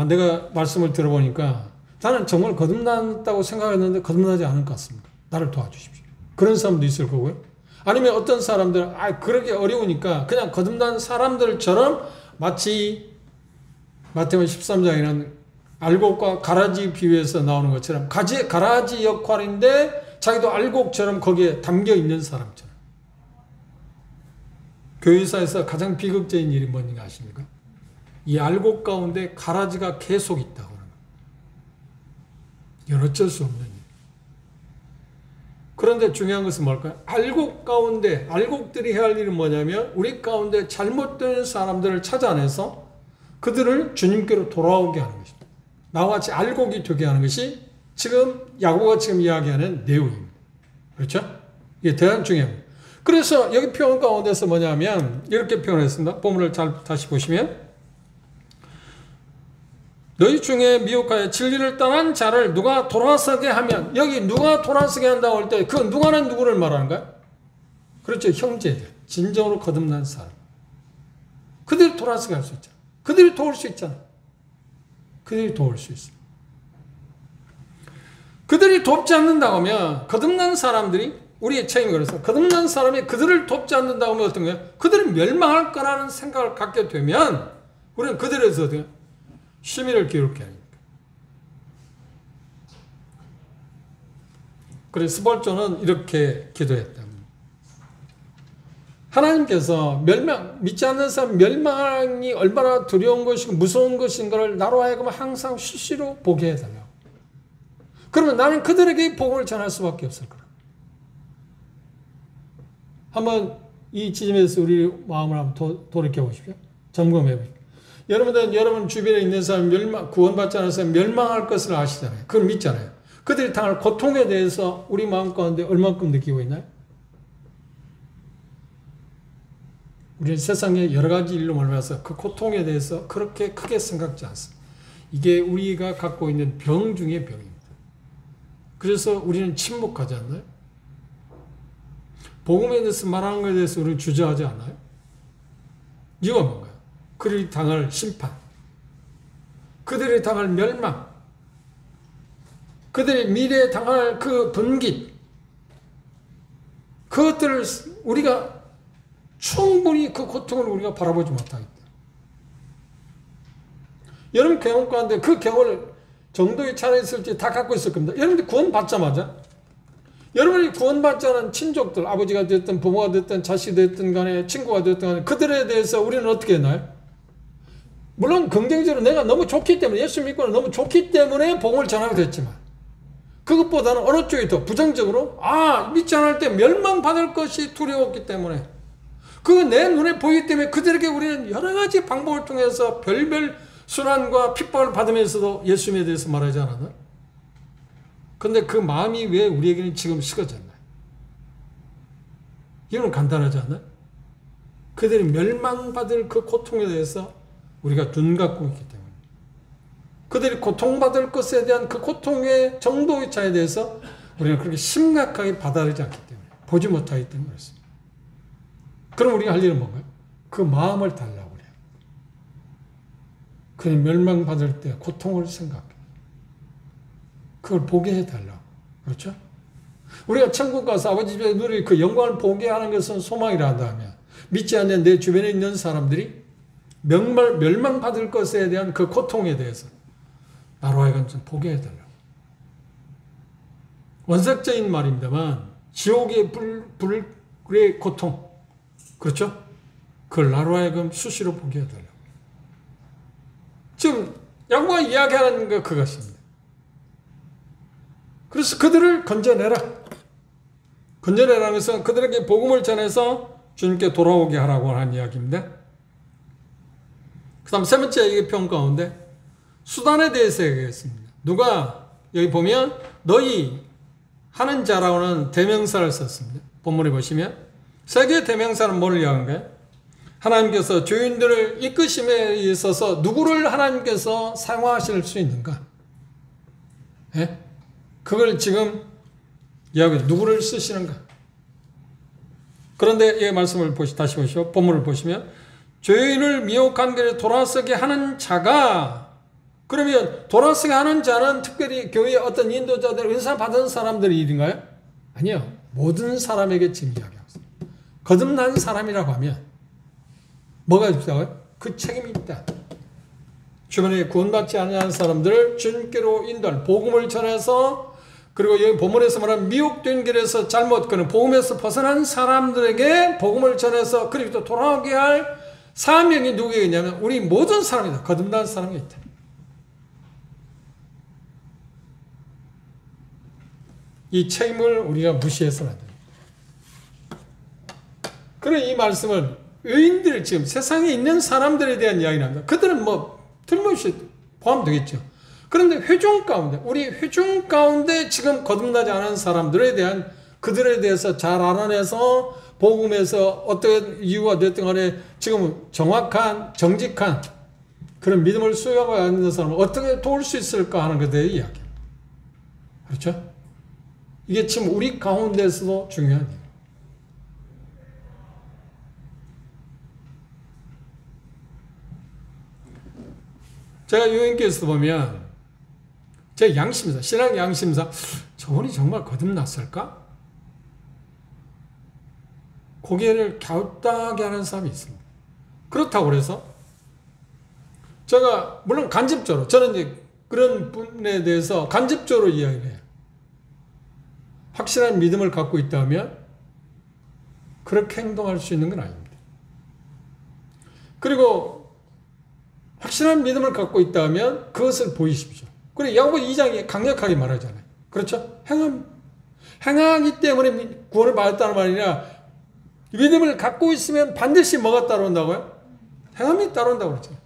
Speaker 1: 내가 말씀을 들어보니까 나는 정말 거듭났다고 생각했는데 거듭나지 않을 것 같습니다. 나를 도와주십시오. 그런 사람도 있을 거고요. 아니면 어떤 사람들은 그러기 어려우니까 그냥 거듭난 사람들처럼 마치 마태복음 13장에는 알곡과 가라지 비유에서 나오는 것처럼 가라지 역할인데 자기도 알곡처럼 거기에 담겨 있는 사람처럼. 교회사에서 가장 비극적인 일이 뭔지 아십니까? 이 알곡 가운데 가라지가 계속 있다고 하는 거예요. 이건 어쩔 수 없는 일. 그런데 중요한 것은 뭘까요? 알곡들이 해야 할 일은 뭐냐면 우리 가운데 잘못된 사람들을 찾아내서 그들을 주님께로 돌아오게 하는 것입니다. 나와 같이 알곡이 되게 하는 것이 지금 야고보가 지금 이야기하는 내용입니다. 그렇죠? 이게 대단히 중요합니다. 그래서 여기 표현 가운데서 뭐냐면 이렇게 표현했습니다. 본문을 다시 보시면 너희 중에 미혹하여 진리를 떠난 자를 누가 돌아서게 하면, 여기 누가 돌아서게 한다고 할 때 그 누가는 누구를 말하는가요? 그렇죠. 형제들. 진정으로 거듭난 사람. 그들이 돌아서게 할 수 있잖아. 그들이 도울 수 있잖아. 그들이 도울 수 있어. 그들이 돕지 않는다고 하면 거듭난 사람들이 우리의 책임이 그래서 거듭난 사람이 그들을 돕지 않는다고 하면 어떤 거예요? 그들은 멸망할 거라는 생각을 갖게 되면 우리는 그들에서 시민을 기울게 하니까. 그래서 스벌존은 이렇게 기도했다. 하나님께서 믿지 않는 사람 멸망이 얼마나 두려운 것이고 무서운 것인가를 나로 하여금 항상 수시로 보게 해달라고. 그러면 나는 그들에게 복음을 전할 수밖에 없을 거라. 한번 이 지점에서 우리 마음을 한번 돌이켜 보십시오. 점검해 보십시오. 여러분 주변에 있는 사람 구원받지 않은 사람 멸망할 것을 아시잖아요. 그걸 믿잖아요. 그들이 당할 고통에 대해서 우리 마음 가운데 얼마큼 느끼고 있나요? 우리는 세상에 여러 가지 일로 말미암아서 그 고통에 대해서 그렇게 크게 생각지 않습니다. 이게 우리가 갖고 있는 병 중의 병입니다. 그래서 우리는 침묵하지 않나요? 복음에 대해서 말하는 것에 대해서 우리는 주저하지 않나요? 이유가 뭔가요? 그들이 당할 심판, 그들이 당할 멸망, 그들이 미래에 당할 그 분깃, 그것들을 우리가 충분히 그 고통을 우리가 바라보지 못하겠다. 여러분 경험 가운데 그 경험을 정도의 차례 있을지 다 갖고 있을 겁니다. 여러분들 구원 받자마자 여러분이 구원받지 않은 친족들, 아버지가 됐든 부모가 됐든 자식이 됐든 간에 친구가 됐든 간에 그들에 대해서 우리는 어떻게 했나요? 물론 긍정적으로 내가 너무 좋기 때문에, 예수 믿고는 너무 좋기 때문에 복음을 전하게 됐지만, 그것보다는 어느 쪽이 더 부정적으로, 믿지 않을 때 멸망받을 것이 두려웠기 때문에, 그거 내 눈에 보이기 때문에 그들에게 우리는 여러 가지 방법을 통해서 별별 순환과 핍박을 받으면서도 예수님에 대해서 말하지 않았나? 근데 그 마음이 왜 우리에게는 지금 식어졌나요? 이건 간단하지 않나요? 그들이 멸망받을 그 고통에 대해서 우리가 눈 감고 있기 때문에, 그들이 고통받을 것에 대한 그 고통의 정도의 차에 대해서 우리는 그렇게 심각하게 받아들이지 않기 때문에, 보지 못하기 때문에 그렇습니다. 그럼 우리가 할 일은 뭔가요? 그 마음을 달라고 그래요. 그들이 멸망받을 때 고통을 생각해. 그걸 보게 해달라고. 그렇죠? 우리가 천국 가서 아버지 집에 누릴 그 영광을 보게 하는 것은 소망이라 한다면, 믿지 않는 내 주변에 있는 사람들이 멸망받을 것에 대한 그 고통에 대해서 나로 하여금 좀 보게 해달라고. 원색적인 말입니다만 지옥의 불의 고통, 그렇죠? 그걸 나로 하여금 수시로 보게 해달라고. 지금 야고보가 이야기하는 거 그것입니다. 그래서 그들을 건져내라. 건져내라는 것은 그들에게 복음을 전해서 주님께 돌아오게 하라고 하는 이야기입니다. 그 다음 세 번째 얘기 편 가운데 수단에 대해서 얘기했습니다. 누가 여기 보면 너희 하는 자라고는 대명사를 썼습니다. 본문에 보시면 세 개의 대명사는 뭐를 이야기한가요? 하나님께서 주인들을 이끄심에 있어서 누구를 하나님께서 사용하실 수 있는가? 예? 그걸 지금 이야기해요. 누구를 쓰시는가? 그런데 이 말씀을 다시 보시오. 본문을 보시면 죄인을 미혹한 길에 돌아서게 하는 자가, 그러면 돌아서게 하는 자는 특별히 교회의 어떤 인도자들, 은사 받은 사람들의 일인가요? 아니요. 모든 사람에게 지금 이야기하고 있습니다. 거듭난 사람이라고 하면 뭐가 있다고요? 그 책임이 있다. 주변에 구원받지 않은 사람들을 주님께로 인도할 복음을 전해서, 그리고 여기 본문에서 말하는 미혹된 길에서 잘못 그는 복음에서 벗어난 사람들에게 복음을 전해서 그리고 또 돌아오게 할 사명이 누구에게 있냐면 우리 모든 사람이다. 거듭난 사람이 있다. 이 책임을 우리가 무시해서는 안 됩니다. 그런 이 말씀을 의인들, 지금 세상에 있는 사람들에 대한 이야기를 합니다. 그들은 틀림없이 포함되겠죠. 그런데 회중 가운데, 우리 회중 가운데 지금 거듭나지 않은 사람들에 대한, 그들에 대해서 잘 알아내서 복음에서 어떤 이유가 됐든 간에 지금 정확한, 정직한 그런 믿음을 수용하고 있는 사람을 어떻게 도울 수 있을까 하는 것에 대해 이야기. 그렇죠? 이게 지금 우리 가운데서도 중요한 일이에요. 제가 유인께서 보면 제 양심사, 신앙 양심사, 저분이 정말 거듭났을까? 고개를 갸웃하게 하는 사람이 있습니다. 그렇다고 그래서 제가 물론 간접적으로, 저는 이제 그런 분에 대해서 간접적으로 이야기를 해요. 확실한 믿음을 갖고 있다면 그렇게 행동할 수 있는 건 아닙니다. 그리고 확실한 믿음을 갖고 있다면 그것을 보이십시오. 그리고 야고보 2장이 강력하게 말하잖아요. 그렇죠? 행하기 때문에 구원을 받았다는 말이 아니라 믿음을 갖고 있으면 반드시 뭐가 따라온다고요? 행함이 따라온다고 그러죠.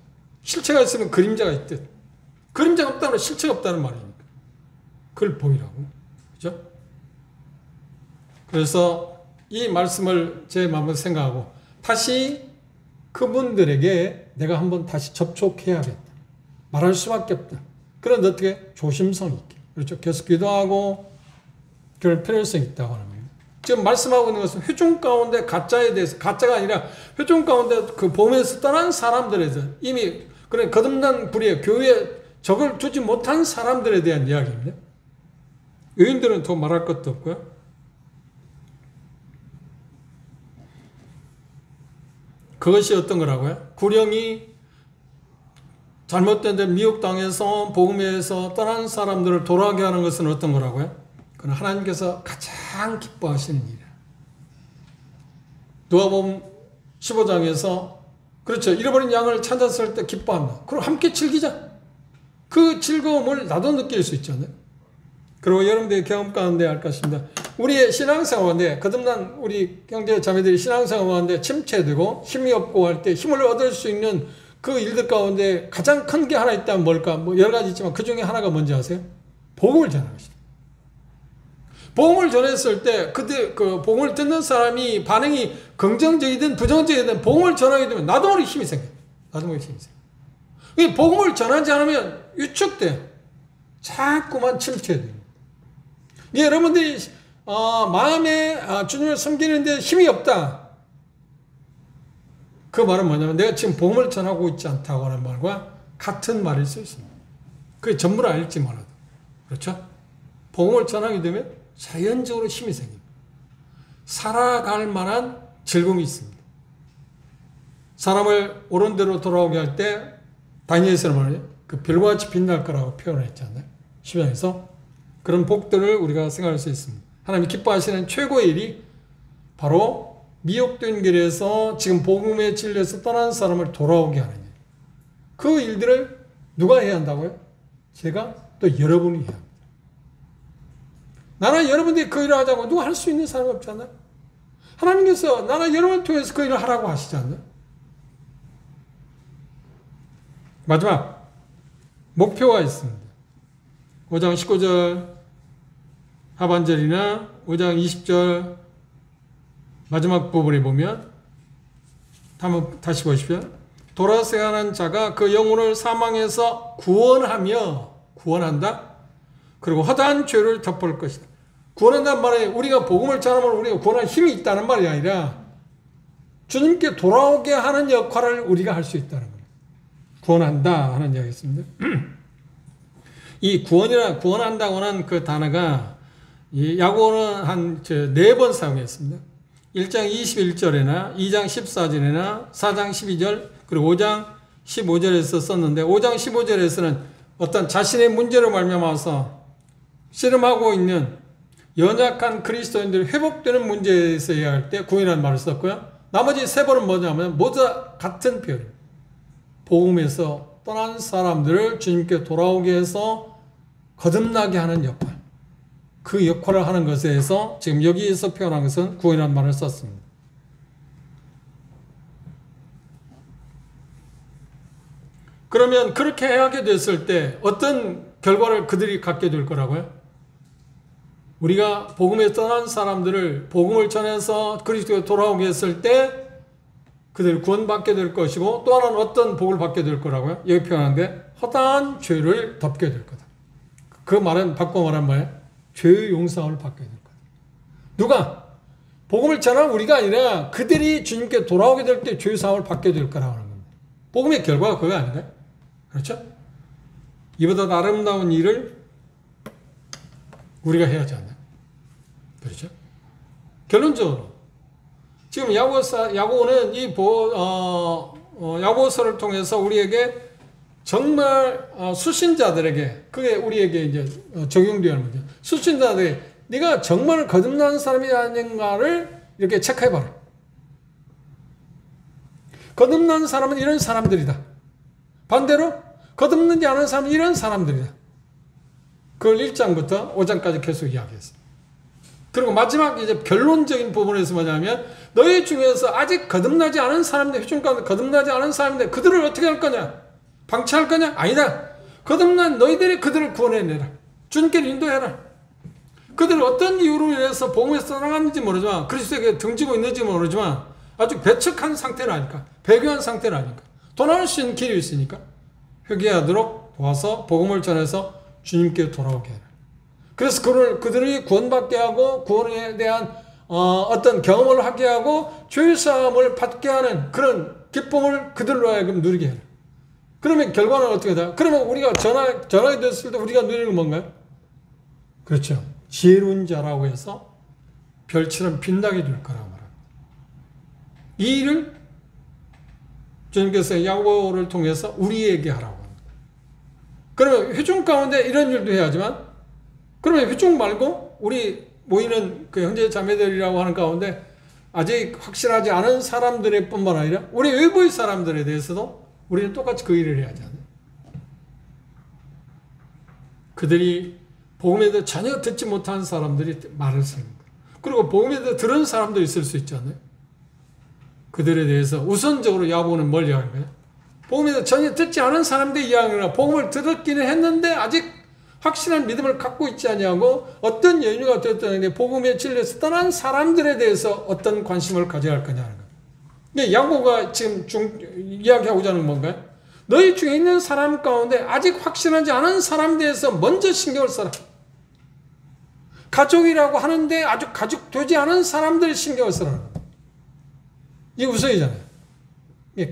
Speaker 1: 실체가 있으면 그림자가 있듯. 그림자가 없다면 실체가 없다는 말이니까. 그걸 보이라고. 그죠? 그래서 이 말씀을 제 마음으로 생각하고 다시 그분들에게 내가 한번 다시 접촉해야겠다. 말할 수밖에 없다. 그런데 어떻게? 조심성 있게. 그렇죠? 계속 기도하고 그럴 필요성이 있다고 하는 거예요. 지금 말씀하고 있는 것은 회중 가운데 가짜에 대해서, 가짜가 아니라 회중 가운데 그 복음에서 떠난 사람들에 대해서 이미 그런 거듭난 불의에 교회에 적을 두지 못한 사람들에 대한 이야기입니다. 의인들은 더 말할 것도 없고요. 그것이 어떤 거라고요? 구령이 잘못된 데 미혹당해서 복음에서 떠난 사람들을 돌아오게 하는 것은 어떤 거라고요? 그건 하나님께서 가장 기뻐하시는 일이에요. 누가복음 15장에서 그렇죠. 잃어버린 양을 찾았을 때 기뻐한다. 그럼 함께 즐기자. 그 즐거움을 나도 느낄 수 있잖아요. 그리고 여러분들의 경험 가운데 할 것입니다. 우리의 신앙생활인데 거듭난 우리 형제 자매들이 신앙생활하는데 침체되고 힘이 없고 할 때 힘을 얻을 수 있는 그 일들 가운데 가장 큰 게 하나 있다면 뭘까? 뭐 여러 가지 있지만 그 중에 하나가 뭔지 아세요? 복음을 전하는 것이다. 복음을 전했을 때 그때 그 복음을 듣는 사람이 반응이 긍정적이든 부정적이든 복음을 전하게 되면 나도 모르게 힘이 생겨. 나도 모르게 힘이 생겨. 이 복음을 전하지 않으면 위축돼. 자꾸만 침체돼. 여러분들이 마음에 주님을 섬기는데 힘이 없다. 그 말은 뭐냐면 내가 지금 복음을 전하고 있지 않다고 하는 말과 같은 말일 수 있습니다. 그게 전부를 알지 몰라도. 그렇죠? 복음을 전하게 되면 자연적으로 힘이 생깁니다. 살아갈 만한 즐거움이 있습니다. 사람을 옳은 대로 돌아오게 할 때 다니엘서는 말이에요. 그 별과 같이 빛날 거라고 표현했잖아요. 시편에서 그런 복들을 우리가 생각할 수 있습니다. 하나님이 기뻐하시는 최고의 일이 바로 미혹된 길에서 지금 복음의 진리에서 떠난 사람을 돌아오게 하는 일. 그 일들을 누가 해야 한다고요? 제가 또 여러분이 해야 합니다. 나나 여러분들이 그 일을 하자고 누가 할 수 있는 사람이 없잖아요. 하나님께서 나나 여러분을 통해서 그 일을 하라고 하시지 않나요? 마지막 목표가 있습니다. 5장 19절 하반절이나 5장 20절 마지막 부분에 보면 한번 다시 보십시오. 돌아서야 하는 자가 그 영혼을 사망에서 구원한다. 그리고 허다한 죄를 덮을 것이다. 구원한다는 말에 우리가 복음을 전하면 우리가 구원할 힘이 있다는 말이 아니라 주님께 돌아오게 하는 역할을 우리가 할 수 있다는 거예요. 구원한다 하는 이야기였습니다. 이 구원한다고 하는 그 단어가 이 야고보는 한 4번 사용했습니다. 1장 21절에나 2장 14절에나 4장 12절 그리고 5장 15절에서 썼는데 5장 15절에서는 어떤 자신의 문제로 말미암아서 씨름하고 있는 연약한 그리스도인들이 회복되는 문제에서 이야기할 때 구원이라는 말을 썼고요. 나머지 3번은 뭐냐면 모두 다 같은 표현입니다. 복음에서 떠난 사람들을 주님께 돌아오게 해서 거듭나게 하는 역할. 그 역할을 하는 것에 대해서 지금 여기에서 표현한 것은 구원이라는 말을 썼습니다. 그러면 그렇게 하게 됐을 때 어떤 결과를 그들이 갖게 될 거라고요? 우리가 복음에 떠난 사람들을 복음을 전해서 그리스도에 돌아오게 했을 때 그들이 구원받게 될 것이고 또 하나는 어떤 복을 받게 될 거라고요? 여기 표현한데 허다한 죄를 덮게 될 거다. 그 말은 바꿔 말하면 뭐예요? 죄의 용서를 받게 될 거다. 누가? 복음을 전한 우리가 아니라 그들이 주님께 돌아오게 될 때 죄의 사함을 받게 될 거라고 하는 겁니다. 복음의 결과가 그거 아닌가요? 그렇죠? 이보다 아름다운 일을 우리가 해야 하지 않나요? 그렇죠? 결론적으로 지금 야고보는 이 야고보서를 통해서 우리에게 정말 수신자들에게 그게 우리에게 이제 적용되는 문제. 수신자들에게 네가 정말 거듭난 사람이 아닌가를 이렇게 체크해봐라. 거듭난 사람은 이런 사람들이다. 반대로 거듭나지 않은 사람은 이런 사람들이다. 그걸 1장부터 5장까지 계속 이야기했어요. 그리고 마지막 이제 결론적인 부분에서 뭐냐면 너희 중에서 아직 거듭나지 않은 사람들, 회중 가운데 거듭나지 않은 사람인데 그들을 어떻게 할 거냐? 방치할 거냐? 아니다. 거듭난 너희들이 그들을 구원해내라. 주님께 인도해라. 그들을 어떤 이유로 인해서 복음에서 떠나갔는지 모르지만 그리스도에게 등지고 있는지 모르지만 아주 배척한 상태는 아닐까? 배교한 상태는 아닐까? 돌아올 수 있는 길이 있으니까 회개하도록 도와서 복음을 전해서 주님께 돌아오게 해라. 그래서 그들이 구원받게 하고 구원에 대한 어떤 경험을 하게 하고 죄사함을 받게 하는 그런 기쁨을 그들로 하여금 누리게 해라. 그러면 결과는 어떻게 돼요? 그러면 우리가 전하게 됐을 때 우리가 누리는 건 뭔가요? 그렇죠. 지혜로운 자라고 해서 별처럼 빛나게 될 거라고 말합니다. 이 일을 주님께서 야고보를 통해서 우리에게 하라고 합니다. 그러면 회중 가운데 이런 일도 해야지만 그러면 회중 말고 우리 모이는 그 형제 자매들이라고 하는 가운데 아직 확실하지 않은 사람들의 뿐만 아니라 우리 외부의 사람들에 대해서도 우리는 똑같이 그 일을 해야 하지 않아요? 그들이 복음에 대해 전혀 듣지 못한 사람들이 말을 쓰는 거예요. 그리고 복음에 대해 들은 사람도 있을 수 있잖아요. 그들에 대해서 우선적으로 야고보는 뭘 이야기하는 거예요? 복음에 대해 전혀 듣지 않은 사람들이 이야기하는 복음을 들었기는 했는데 아직 확실한 믿음을 갖고 있지 않냐고 어떤 연유가 되었다는데 복음의 진리에서 떠난 사람들에 대해서 어떤 관심을 가져야 할 거냐는 거예요. 야고보가 지금 이야기하고자 하는 뭔가요? 너희 중에 있는 사람 가운데 아직 확실하지 않은 사람에 대해서 먼저 신경을 써라. 가족이라고 하는데 아주 가족 되지 않은 사람들이 신경을 써라. 이게 우선이잖아요.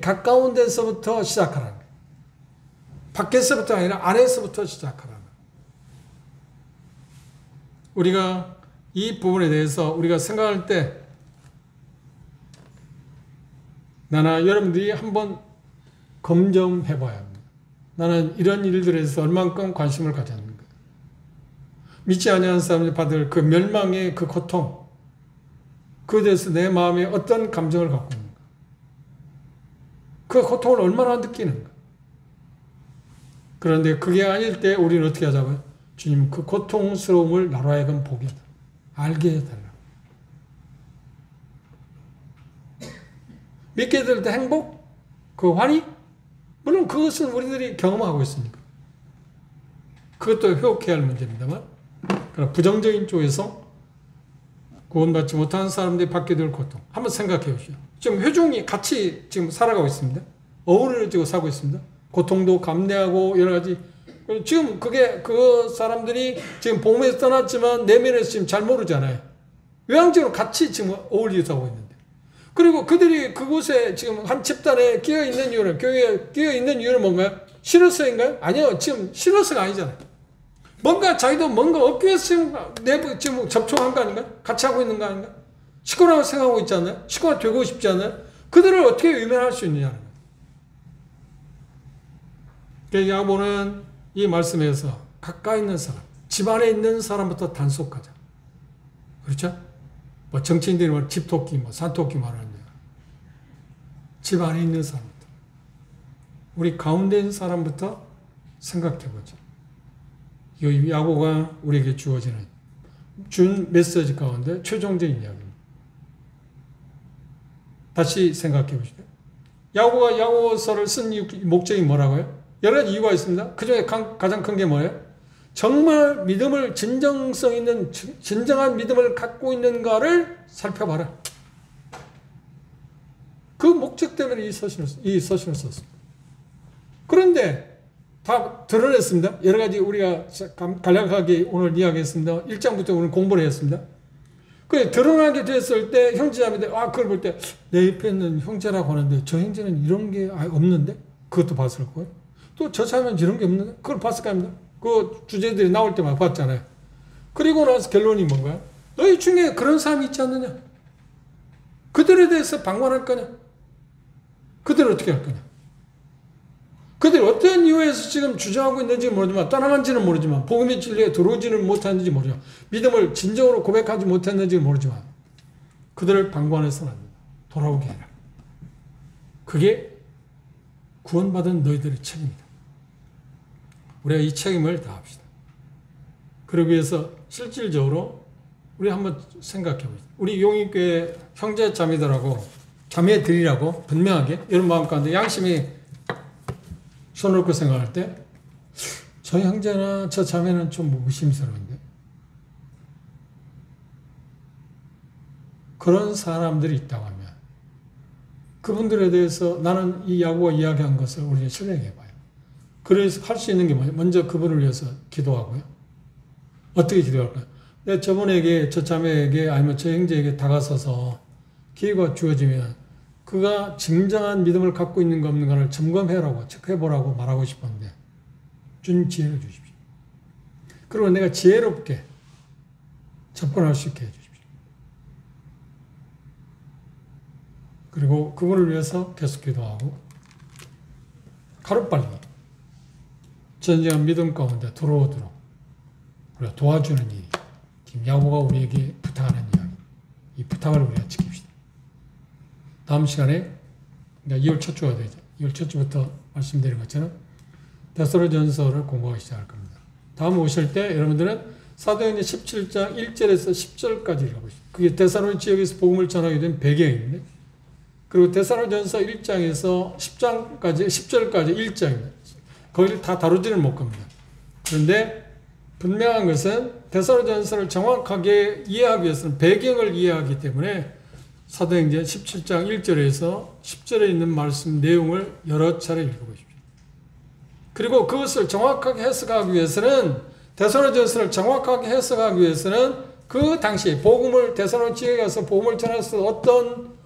Speaker 1: 가까운 데서부터 시작하라는 거예요. 밖에서부터 아니라 안에서부터 시작하라는 거예요. 우리가 이 부분에 대해서 우리가 생각할 때 나나 여러분들이 한번 검증해 봐야 합니다. 나는 이런 일들에 대해서 얼만큼 관심을 가졌는가. 믿지 아니하는 사람들이 받을 그 멸망의 그 고통, 그에 대해서 내 마음에 어떤 감정을 갖고 있는가. 그 고통을 얼마나 느끼는가. 그런데 그게 아닐 때 우리는 어떻게 하자고요? 주님, 그 고통스러움을 나로 하여금 보게 해달라. 알게 해달라. 믿게 될 때 행복? 그 환희? 물론 그것은 우리들이 경험하고 있으니까. 그것도 회복해야 할 문제입니다만, 그러나 부정적인 쪽에서 구원받지 못하는 사람들이 받게 될 고통. 한번 생각해 보시죠. 지금 회중이 같이 지금 살아가고 있습니다. 어우러지고 살고 있습니다. 고통도 감내하고 여러 가지. 지금 그게 그 사람들이 지금 복음에서 떠났지만 내면에서 지금 잘 모르잖아요. 외향적으로 같이 지금 어울리서 하고 있는데. 그리고 그들이 그곳에 지금 한 집단에 끼어 있는 이유는, 교회에 끼어 있는 이유는 뭔가요? 싫어서인가요? 아니요. 지금 싫어서가 아니잖아요. 뭔가 자기도 뭔가 얻기 위해서 지금 접촉한 거 아닌가? 같이 하고 있는 거 아닌가? 식구라고 생각하고 있지 않나요? 식구가 되고 싶지 않나요? 그들을 어떻게 외면할 수 있느냐는 거예요. 그래서 야고보는 이 말씀에서 가까이 있는 사람, 집안에 있는 사람부터 단속하자. 그렇죠? 뭐 정치인들이 뭐 집토끼, 뭐 산토끼 말하는데 집안에 있는 사람부터, 우리 가운데 있는 사람부터 생각해보자. 이 야고보가 우리에게 준 메시지 가운데 최종적인 이야기입니다. 다시 생각해 보시죠. 야고보가 야고보서를 쓴 목적이 뭐라고요? 여러 가지 이유가 있습니다. 그 중에 가장 큰 게 뭐예요? 정말 믿음을 진정성 있는, 진정한 믿음을 갖고 있는가를 살펴봐라. 그 목적 때문에 이 서신을 썼습니다. 그런데 다 드러냈습니다. 여러 가지 우리가 간략하게 오늘 이야기했습니다. 1장부터 오늘 공부를 했습니다. 그래, 드러나게 됐을 때 형제자매들, 그걸 볼 때 내 옆에 있는 형제라고 하는데 저 형제는 이런 게 없는데? 그것도 봤을 거예요. 또 저 사람은 이런 게 없는데? 그걸 봤을 겁니다. 그 주제들이 나올 때마다 봤잖아요. 그리고 나서 결론이 뭔가요? 너희 중에 그런 사람이 있지 않느냐? 그들에 대해서 방관할 거냐? 그들을 어떻게 할 거냐? 그들이 어떤 이유에서 지금 주장하고 있는지 모르지만, 떠나간지는 모르지만, 복음의 진리에 들어오지는 못했는지 모르지만, 믿음을 진정으로 고백하지 못했는지 모르지만, 그들을 방관해서는 안 된다. 돌아오게 해라. 그게 구원받은 너희들의 책임이다. 우리가 이 책임을 다합시다. 그러기 위해서 실질적으로 우리 한번 생각해 보시죠. 우리 용인교회 형제 자매들하고, 자매들이라고 분명하게 여러분 마음 가운데 양심이 손을 놓고 생각할 때, 저 형제나 저 자매는 좀 의심스러운데, 그런 사람들이 있다고 하면 그분들에 대해서 나는 이 야고보가 이야기한 것을 우리가 실행해 봐요. 그래서 할 수 있는 게 뭐예요? 먼저 그분을 위해서 기도하고요. 어떻게 기도할까요? 내가 저분에게, 저 자매에게, 아니면 저 형제에게 다가서서 기회가 주어지면 그가 진정한 믿음을 갖고 있는 가 없는가를 점검해라고, 체크해보라고 말하고 싶었는데 준 지혜를 주십시오. 그리고 내가 지혜롭게 접근할 수 있게 해주십시오. 그리고 그분을 위해서 계속 기도하고 하루빨리 진정한 믿음 가운데 들어오도록 우리가 도와주는 일이 지금 야고보가 우리에게 부탁하는 이야기. 이 부탁을 우리가 지킵시다. 다음 시간에 2월 첫 주가 되죠. 2월 첫 주부터 말씀드린 것처럼 데살로니가전서를 공부하기 시작할 겁니다. 다음 오실 때 여러분들은 사도행전 17장 1절에서 10절까지 읽어보십시오. 그게 데살로니 지역에서 복음을 전하게 된 배경인데, 그리고 데살로니가전서 1장에서 10절까지 1장입니다. 거기를 다 다루지는 못 겁니다. 그런데 분명한 것은 데살로니가전서를 정확하게 이해하기 위해서는 배경을 이해하기 때문에 사도행전 17장 1절에서 10절에 있는 말씀 내용을 여러 차례 읽어보십시오. 그리고 그것을 정확하게 해석하기 위해서는 데살로니가전서를 정확하게 해석하기 위해서는 그 당시 복음을 데살로니 지역에 가서 복음을 전해서 어떤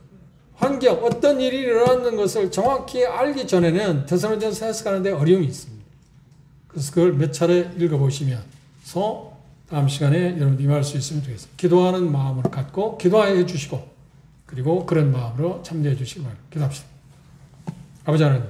Speaker 1: 환경, 어떤 일이 일어났는 것을 정확히 알기 전에는 데살로니가전서 해석하는 데 어려움이 있습니다. 그래서 그걸 몇 차례 읽어보시면서 다음 시간에 여러분들 임할 수 있으면 좋겠습니다. 기도하는 마음을 갖고 기도해 주시고, 그리고 그런 마음으로 참여해 주시기 바랍니다. 기도합시다. 아버지 하나님,